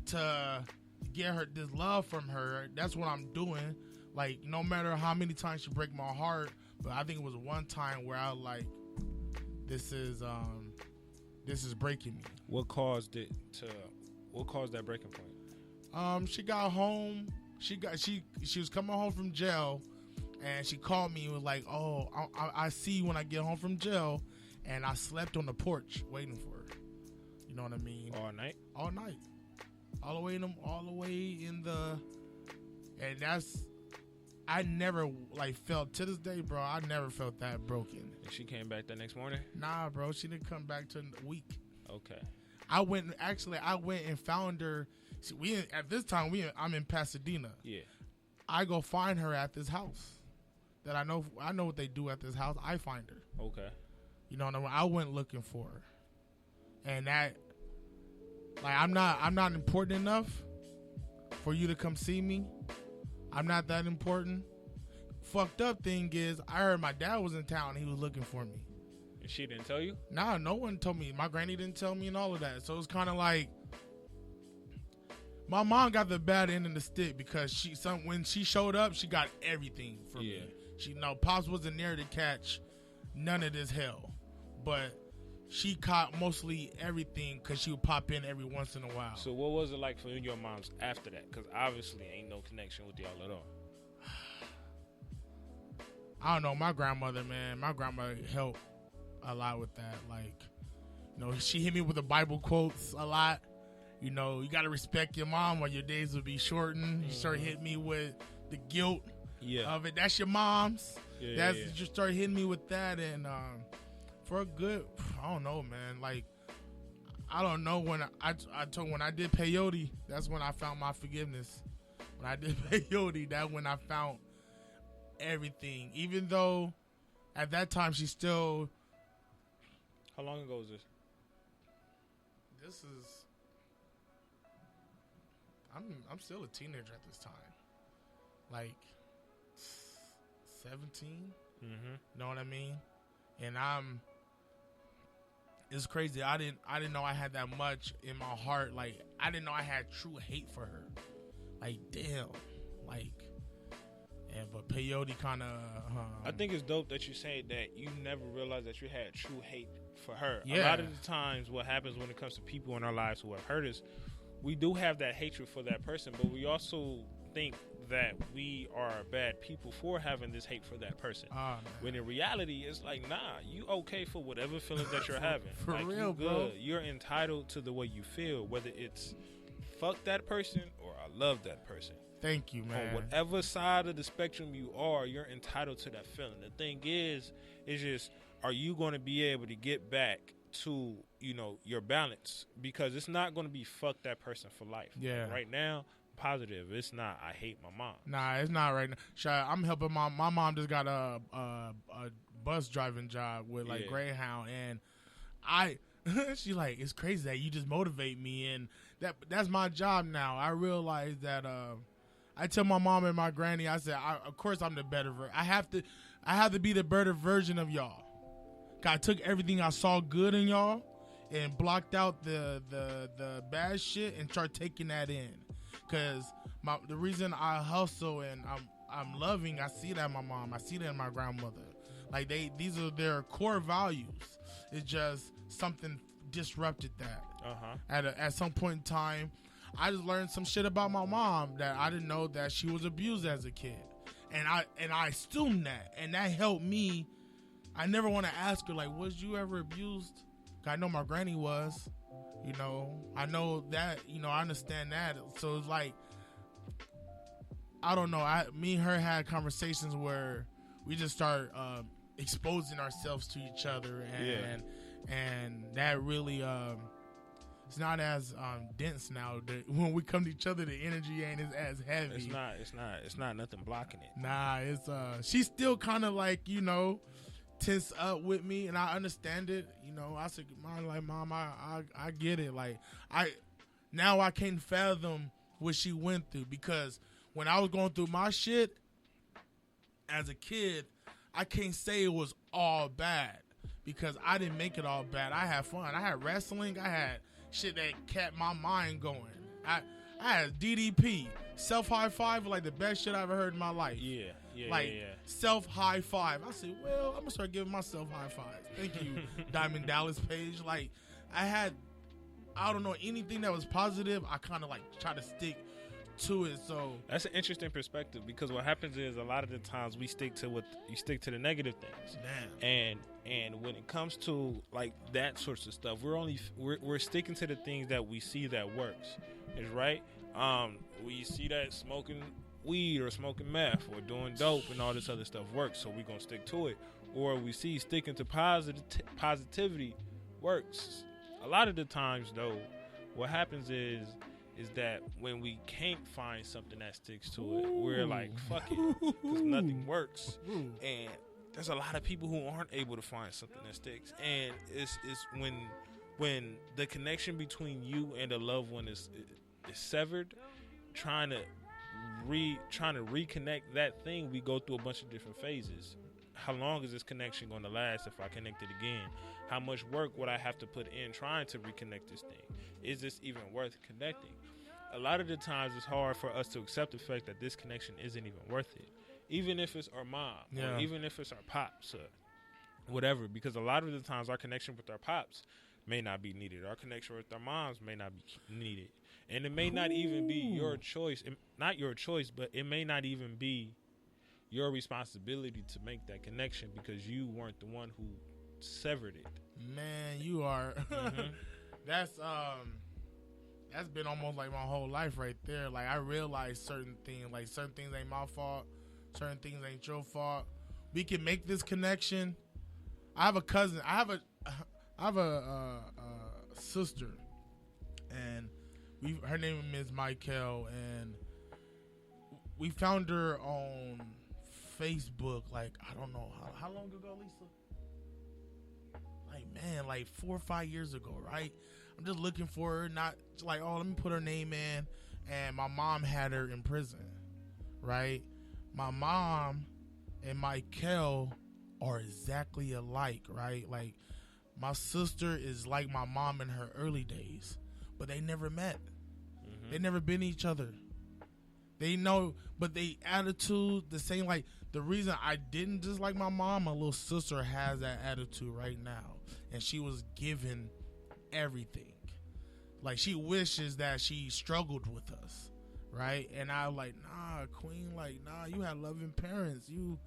to get her this love from her. That's what I'm doing. Like, no matter how many times she break my heart, but I think it was one time where I was like, this is breaking me. What caused that breaking point? She got home. She was coming home from jail, and she called me and was like, "Oh, I see you when I get home from jail," and I slept on the porch waiting for her. You know what I mean? All night. All the way in the, and that's. I never felt to this day, bro. I never felt that broken. And she came back the next morning? Nah, bro. She didn't come back till a week. Okay. I went and found her. See, at this time I'm in Pasadena. Yeah. I go find her at this house. That I know what they do at this house. I find her. Okay. You know what I mean? I went looking for her, and that, like, I'm not important enough for you to come see me. I'm not that important. Fucked up thing is, I heard my dad was in town and he was looking for me. And she didn't tell you? Nah, no one told me. My granny didn't tell me and all of that. So it's kind of like, my mom got the bad end of the stick because when she showed up, she got everything from me. Pops wasn't there to catch none of this hell, but she caught mostly everything because she would pop in every once in a while. So what was it like for you and your moms after that? Because obviously ain't no connection with y'all at all. I don't know. My grandmother helped a lot with that. Like, she hit me with the Bible quotes a lot. You got to respect your mom or your days will be shortened. She started hitting me with the guilt of it. That's your mom's. You started hitting me with that, and for a good, I don't know, man. Like, I don't know, when I did peyote, that's when I found my forgiveness. When I did peyote, that's when I found everything. Even though at that time she still. How long ago was this? This is. I'm still a teenager at this time. Like 17. Mm-hmm. Know what I mean? And it's crazy. I didn't know I had that much in my heart. Like, I didn't know I had true hate for her. Like, damn. Like, but peyote kind of. I think it's dope that you say that you never realized that you had true hate for her. Yeah. A lot of the times, what happens when it comes to people in our lives who have hurt us, we do have that hatred for that person, but we also think that we are bad people for having this hate for that person. When in reality, it's like, nah, you okay for whatever feelings that you're having. For like, real, you good. bro. You're entitled to the way you feel, whether it's fuck that person or I love that person. Thank you, man. On whatever side of the spectrum you are, you're entitled to that feeling. The thing is just, are you going to be able to get back to, your balance? Because it's not going to be fuck that person for life. Yeah. Right now, positive. It's not I hate my mom. Nah, it's not right now. I'm helping my mom just got a bus driving job with like Yeah. Greyhound, and she like, it's crazy that you just motivate me, and that's my job now. I realize that I tell my mom and my granny, I said, of course I'm the better version. I have to be the better version of y'all. I took everything I saw good in y'all and blocked out the bad shit and start taking that in. Cause the reason I hustle and I'm loving, I see that in my mom, I see that in my grandmother. Like these are their core values. It's just something disrupted that. At some point in time, I just learned some shit about my mom that I didn't know, that she was abused as a kid, and I assumed that, and that helped me. I never want to ask her, like, was you ever abused? 'Cause I know my granny was, you know. I know that, you know, I understand that. So it's like, I don't know. Me and her had conversations where we just start exposing ourselves to each other, and that really it's not as dense now. When we come to each other, the energy ain't as heavy. It's not nothing blocking it. Nah, it's she's still kind of like, you know, tense up with me, and I understand it. You know, I said, Mom, I get it. Like, now I can't fathom what she went through, because when I was going through my shit as a kid, I can't say it was all bad, because I didn't make it all bad. I had fun. I had wrestling. I had shit that kept my mind going. I had DDP, self high five, like the best shit I ever heard in my life. Yeah. Self high five. I said, well, I'm gonna start giving myself high fives. Thank you, Diamond Dallas Page. Like, I don't know, anything that was positive, I kind of like try to stick to it. So that's an interesting perspective, because what happens is a lot of the times you stick to the negative things. Damn. And when it comes to like that sorts of stuff, we're sticking to the things that we see that works. Is right. We see that smoking weed or smoking meth or doing dope and all this other stuff works, so we're gonna stick to it. Or we see sticking to positivity works. A lot of the times, though, what happens is that when we can't find something that sticks to it, we're like, fuck it, because nothing works. And there's a lot of people who aren't able to find something that sticks, and it's when the connection between you and a loved one is severed, trying to reconnect that thing, we go through a bunch of different phases. How long is this connection going to last if I connect it again? How much work would I have to put in trying to reconnect this thing? Is this even worth connecting? A lot of the times it's hard for us to accept the fact that this connection isn't even worth it. Even if it's our mom, or even if it's our pops, or whatever, because a lot of the times our connection with our pops may not be needed. Our connection with our moms may not be needed. And it may not even be your choice. Not your choice, but it may not even be your responsibility to make that connection, because you weren't the one who severed it. Man, you are. That's been almost like my whole life right there. Like, I realized certain things ain't my fault. Certain things ain't your fault. We can make this connection. I have a cousin. I have a sister, and her name is Michael, and we found her on Facebook. Like, I don't know how long ago, Lisa? Like 4 or 5 years ago, right? I'm just looking for her, not like, oh, let me put her name in. And my mom had her in prison, right? My mom and Michael are exactly alike, right? Like, my sister is like my mom in her early days, but they never met. They never been each other. They know, but they attitude the same. Like, the reason I didn't dislike my mom, my little sister has that attitude right now, and she was given everything. Like, she wishes that she struggled with us, right? And I was like, nah, queen, like, nah, you had loving parents. You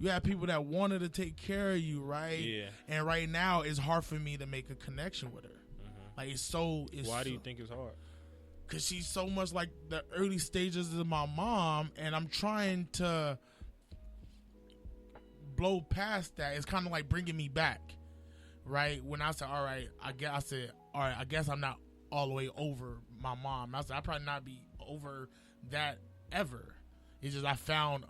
had people that wanted to take care of you, right? Yeah. And right now, it's hard for me to make a connection with her. Like, Why do you think it's hard? Because she's so much like the early stages of my mom, and I'm trying to blow past that. It's kind of like bringing me back, right? When I said, all right, I guess I'm not all the way over my mom. I said, I'll probably not be over that ever. It's just I found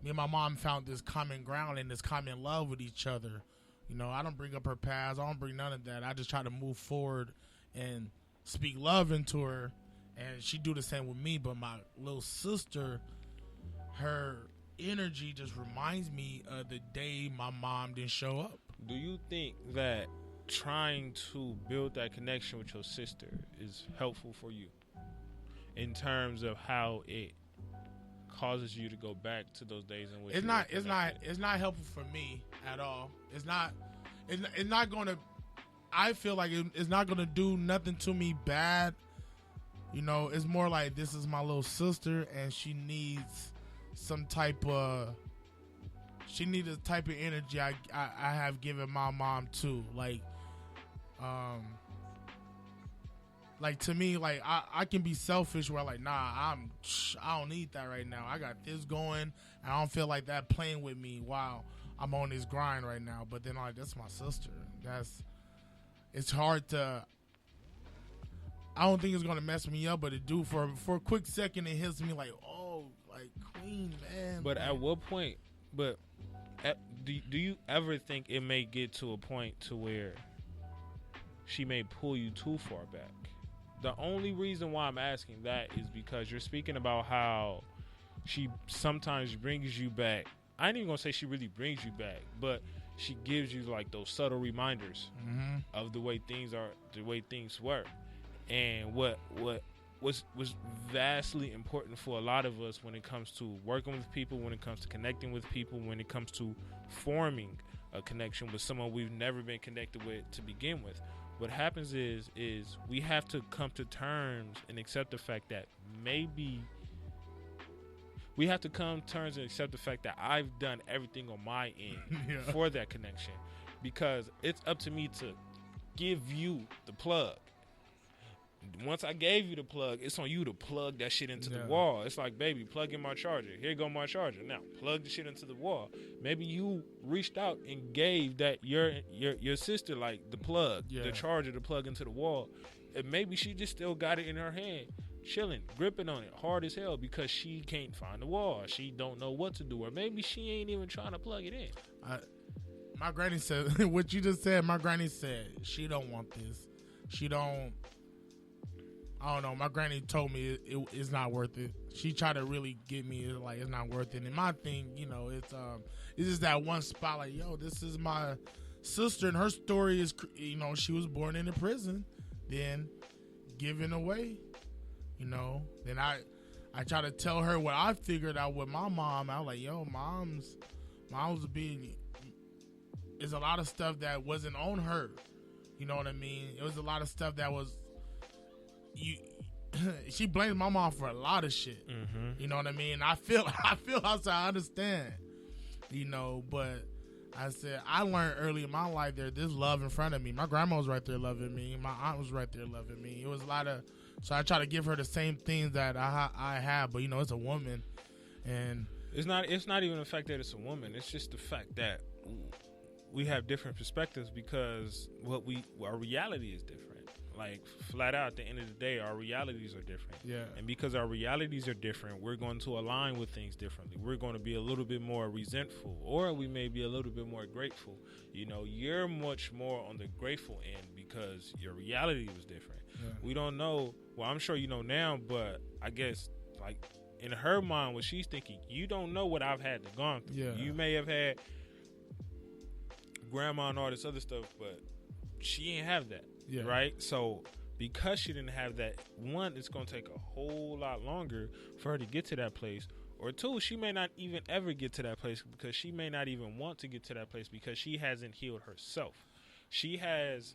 me and my mom found this common ground and this common love with each other. You know, I don't bring up her past. I don't bring none of that. I just try to move forward and speak love into her, and she do the same with me. But my little sister, her energy just reminds me of the day my mom didn't show up. Do you think that trying to build that connection with your sister is helpful for you in terms of how it causes you to go back to those days in which it's not helpful for me at all. It's not going to, I feel like it's not going to do nothing to me bad. You know, it's more like this is my little sister and she needs some type of, she needs a type of energy I have given my mom too. Like to me, like I can be selfish where like, nah, I don't need that right now. I got this going. And I don't feel like that playing with me while I'm on this grind right now. But then like, that's my sister. It's hard to, I don't think it's going to mess me up, but it do for a quick second. It hits me like, oh, like queen, man. But at what point, do you ever think it may get to a point to where she may pull you too far back? The only reason why I'm asking that is because you're speaking about how she sometimes brings you back. I ain't even gonna say she really brings you back, but she gives you like those subtle reminders of the way things are, the way things were, and what was vastly important for a lot of us when it comes to working with people, when it comes to connecting with people, when it comes to forming a connection with someone we've never been connected with to begin with. What happens is we have to come to terms and accept the fact that maybe we have to come to terms and accept the fact that I've done everything on my end for that connection, because it's up to me to give you the plug. Once I gave you the plug, it's on you to plug that shit into the wall. It's like, baby, plug in my charger. Here go my charger. Now plug the shit into the wall. Maybe you reached out and gave that your sister like the plug, the charger to plug into the wall. And maybe she just still got it in her hand, chilling, gripping on it hard as hell because she can't find the wall. She don't know what to do, or maybe she ain't even trying to plug it in. My granny said what you just said. My granny said she don't want this. She don't. I don't know. My granny told me it's not worth it. She tried to really get me like it's not worth it. And my thing, you know, it's just that one spot like, yo, this is my sister, and her story is, you know, she was born in a prison, then given away, you know. Then I try to tell her what I figured out with my mom. I was like, yo, mom's being, there's a lot of stuff that wasn't on her. You know what I mean? It was a lot of stuff that was. She blames my mom for a lot of shit. You know what I mean? I feel I understand, you know, but I said I learned early in my life there's love in front of me. My grandma was right there loving me. My aunt was right there loving me. It was a lot of, so I try to give her the same things that I have, but you know, it's a woman, and it's not even the fact that it's a woman. It's just the fact that we have different perspectives because our reality is different. Like, flat out, at the end of the day, our realities are different. Yeah. And because our realities are different, we're going to align with things differently. We're going to be a little bit more resentful, or we may be a little bit more grateful. You know, you're much more on the grateful end because your reality was different. Yeah. We don't know. Well, I'm sure you know now, but I guess, like, in her mind, what she's thinking, you don't know what I've had to gone through. Yeah. You may have had grandma and all this other stuff, but she ain't have that. Yeah. Right? So because she didn't have that, one, it's going to take a whole lot longer for her to get to that place. Or two, she may not even ever get to that place because she may not even want to get to that place because she hasn't healed herself. She has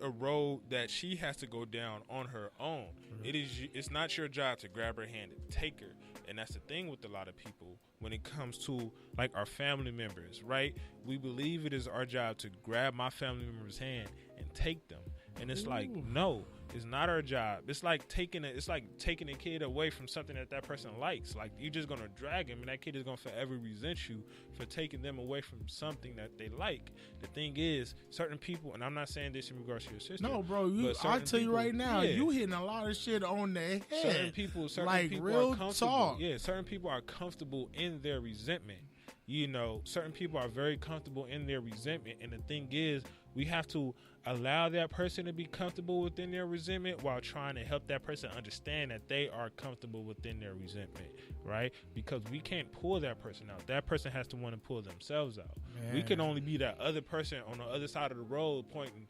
a road that she has to go down on her own. Mm-hmm. It's not your job to grab her hand and take her. And that's the thing with a lot of people when it comes to, like, our family members, right? We believe it is our job to grab my family member's hand and take them. And it's like, no, It's not our job. It's like taking a kid away from something that person likes. Like, you're just gonna drag him, and that kid is gonna forever resent you for taking them away from something that they like. The thing is, certain people, and I'm not saying this in regards to your sister. No, bro, I'll tell you right now, you hitting a lot of shit on their head. Certain people like, are real comfortable. talk. Yeah, certain people are comfortable in their resentment. You know, certain people are very comfortable in their resentment, and the thing is, we have to allow that person to be comfortable within their resentment while trying to help that person understand that they are comfortable within their resentment, right? Because we can't pull that person out. That person has to want to pull themselves out. Man. We can only be that other person on the other side of the road pointing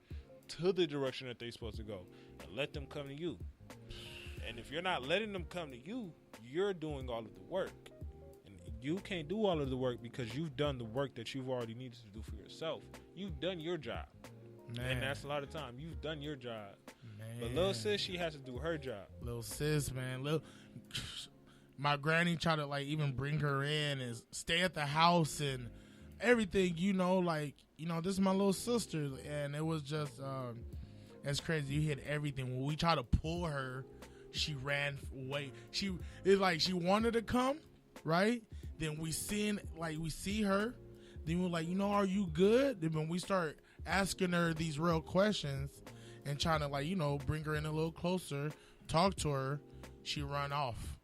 to the direction that they're supposed to go and let them come to you. And if you're not letting them come to you, you're doing all of the work. And you can't do all of the work because you've done the work that you've already needed to do for yourself. You've done your job. Man. And that's a lot of time. You've done your job. Man. But little sis, she has to do her job. Little sis, man. My granny tried to, like, even bring her in and stay at the house and everything, you know, like, you know, this is my little sister. And it was just, it's crazy. You hit everything. When we tried to pull her, she ran away. It's like she wanted to come, right? Then we see her. Then we're like, you know, are you good? Then when we start asking her these real questions and trying to, like, you know, bring her in a little closer, talk to her, she run off.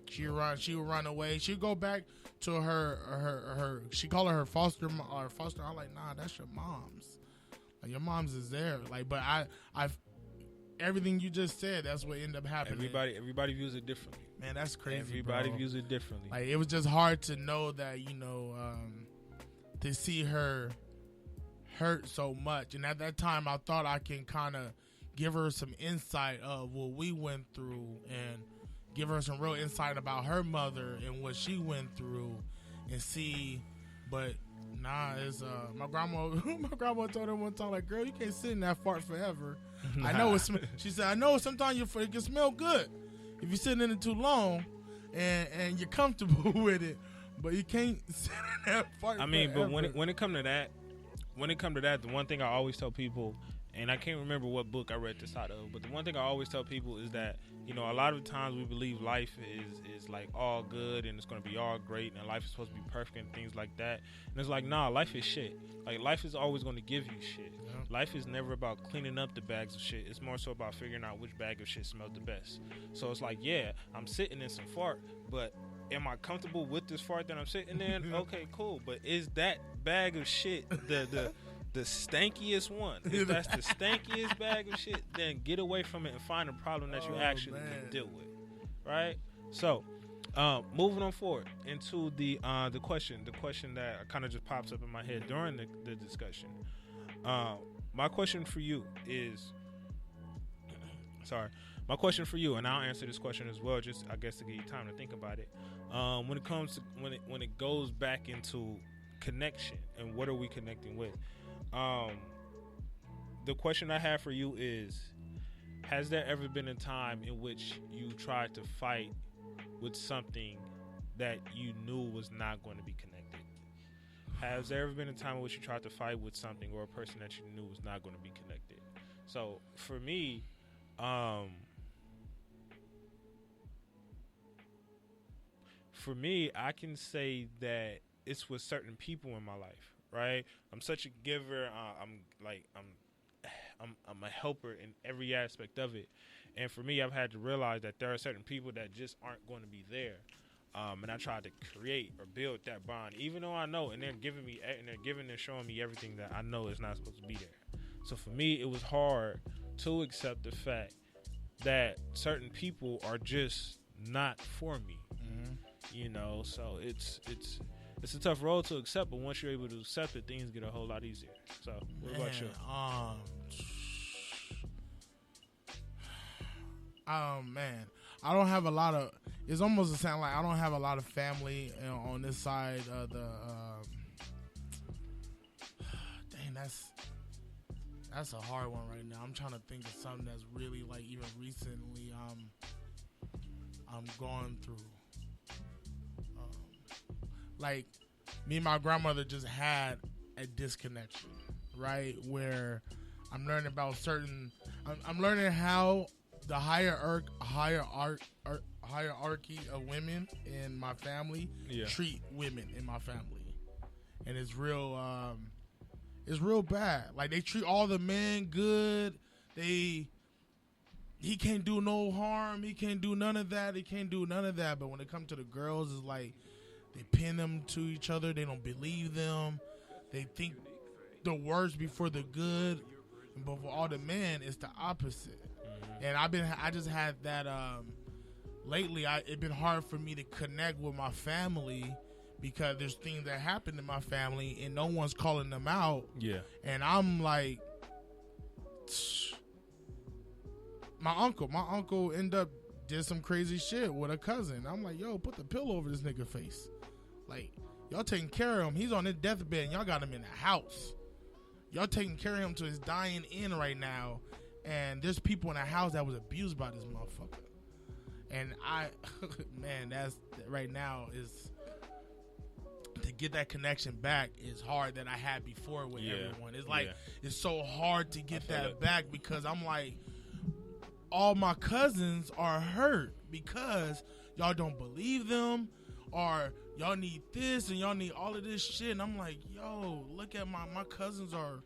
She would run away. She'd go back to her she called her foster. I'm like, nah, that's your mom's. Like, your mom's is there. Like, but I've everything you just said, that's what ended up happening. Everybody views it differently. Man, that's crazy. Everybody bro. views it differently. Like, it was just hard to know that, you know, to see her hurt so much. And at that time, I thought I can kind of give her some insight of what we went through and give her some real insight about her mother and what she went through and see. But nah, it's my grandma told her one time, like, girl, you can't sit in that fart forever. Nah. I know she said, I know sometimes it can smell good if you're sitting in it too long and you're comfortable with it, but you can't sit in that fart forever. But when it come to that, the one thing I always tell people, and I can't remember what book I read this out of, but the one thing I always tell people is that, you know, a lot of times we believe life is like all good and it's going to be all great and life is supposed to be perfect and things like that. And it's like, nah, life is shit. Like, life is always going to give you shit. Yeah. Life is never about cleaning up the bags of shit. It's more so about figuring out which bag of shit smells the best. So it's like, yeah, I'm sitting in some fart, but am I comfortable with this fart that I'm sitting in? Okay, cool. But is that bag of shit the stankiest one? If that's the stankiest bag of shit, then get away from it and find a problem that you actually can deal with, right? So, moving on forward into the question that kind of just pops up in my head during the discussion. My question for you is, my question for you, and I'll answer this question as well, just I guess to give you time to think about it. When it comes to when it goes back into connection and what are we connecting with? The question I have for you is, has there ever been a time in which you tried to fight with something that you knew was not going to be connected? Has there ever been a time in which you tried to fight with something or a person that you knew was not going to be connected? So for me, I can say that it's with certain people in my life, right? I'm such a giver. I'm a helper in every aspect of it. And for me, I've had to realize that there are certain people that just aren't going to be there. And I tried to create or build that bond, even though I know, and they're giving and showing me everything that I know is not supposed to be there. So for me, it was hard to accept the fact that certain people are just not for me. Mm-hmm. You know, so it's a tough road to accept, but once you're able to accept it, things get a whole lot easier. So, what about you? Man, I don't have a lot of. It's almost the sound like I don't have a lot of family on this side of the. Dang, that's a hard one right now. I'm trying to think of something that's really, like, even recently I'm going through. Like, me and my grandmother just had a disconnection, right? Where I'm learning about certain. I'm learning how the hierarchy of women in my family treat women in my family, and it's real bad. Like, they treat all the men good. He can't do no harm. He can't do none of that. But when it comes to the girls, it's like they pin them to each other. They don't believe them. They think the worst before the good. But for all the men, it's the opposite. And I just had that lately. It's been hard for me to connect with my family because there's things that happen in my family and no one's calling them out. Yeah. And I'm like, my uncle ended up did some crazy shit with a cousin. I'm like, yo, put the pillow over this nigga face. Like, y'all taking care of him. He's on his deathbed and y'all got him in the house. Y'all taking care of him to his dying end right now. And there's people in the house that was abused by this motherfucker. And man, that's right now is to get that connection back is hard that I had before with everyone. It's like it's so hard to get that back because I'm like, all my cousins are hurt because y'all don't believe them or y'all need this and y'all need all of this shit. And I'm like, yo, look at my cousins are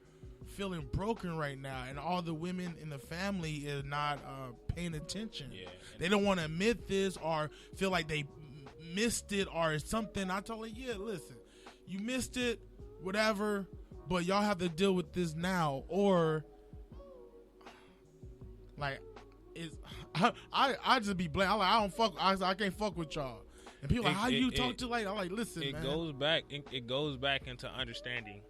feeling broken right now, and all the women in the family is not paying attention. Yeah. They don't want to admit this or feel like they missed it or something. I told her, yeah, listen, you missed it, whatever, but y'all have to deal with this now, or like I just be blamed. I'm like, I can't fuck with y'all. And people like, how you talk to like? I'm like, listen, man. It goes back into understanding.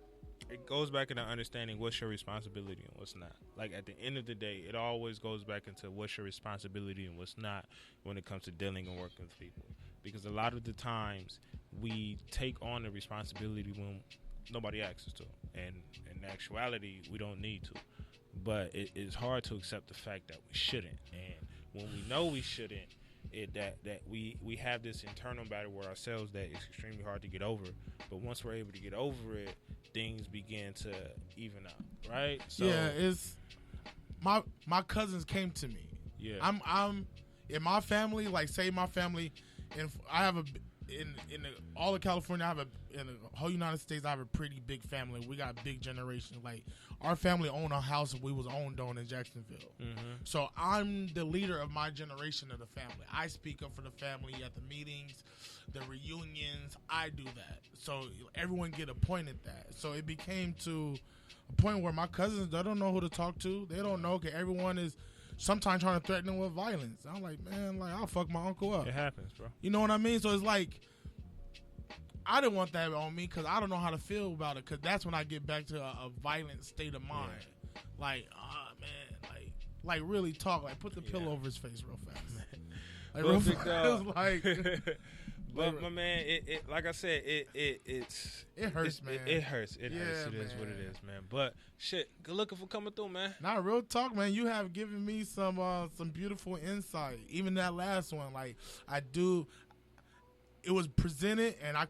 It goes back into understanding what's your responsibility and what's not. Like, at the end of the day, it always goes back into what's your responsibility and what's not when it comes to dealing and working with people. Because a lot of the times we take on the responsibility when nobody asks us to. And in actuality, we don't need to. But it is hard to accept the fact that we shouldn't. And when we know we shouldn't, that we have this internal battle with ourselves that is extremely hard to get over. But once we're able to get over it, things begin to even out, right? So yeah, it's my cousins came to me. Yeah, I'm in my family. Like, say my family, and I have in all of California. I have in the whole United States. I have a pretty big family. We got big generations. Like, our family owned a house we was owned on in Jacksonville. Mm-hmm. So I'm the leader of my generation of the family. I speak up for the family at the meetings, the reunions. I do that. So everyone get appointed that. So it became to a point where my cousins, they don't know who to talk to. They don't know. Okay, everyone is sometimes trying to threaten them with violence. I'm like, man, like, I'll fuck my uncle up. It happens, bro. You know what I mean? So it's like, I didn't want that on me because I don't know how to feel about it, because that's when I get back to a violent state of mind. Yeah. Like, man, like really talk. Like, put the pillow over his face real fast. Like, real fast. Like, but my man, it like I said, it hurts, man. It hurts. It hurts. It is what it is, man. But shit, good looking for coming through, man. Nah, real talk, man. You have given me some beautiful insight. Even that last one, like, it was presented, and I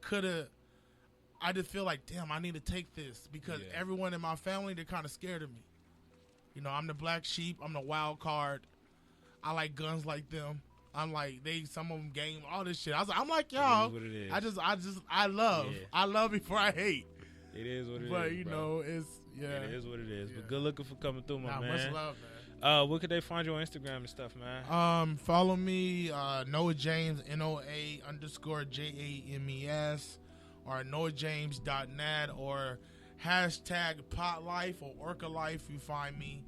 just feel like, damn, I need to take this because everyone in my family, they're kind of scared of me. You know, I'm the black sheep. I'm the wild card. I like guns like them. I'm like, some of them game all this shit. I'm like, y'all. It is what it is. I love before I hate. It is what it is. But you bro. know, it is what it is. But good looking for coming through, my man. Much love, man. Where could they find you on Instagram and stuff, man? Follow me, Noah James, NOA_JAMES, or NoahJames.net, or hashtag PotLife or Orca Life. You find me.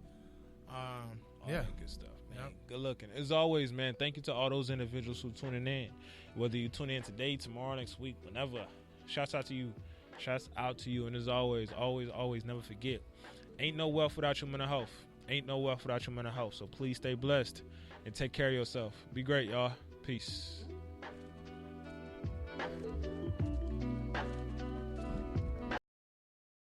Good stuff, man. Yep. Good looking. As always, man, thank you to all those individuals who tuning in. Whether you tune in today, tomorrow, next week, whenever. Shouts out to you. And as always, never forget, ain't no wealth without your mental health. Ain't no wealth without your mental health. So please stay blessed and take care of yourself. Be great, y'all. Peace.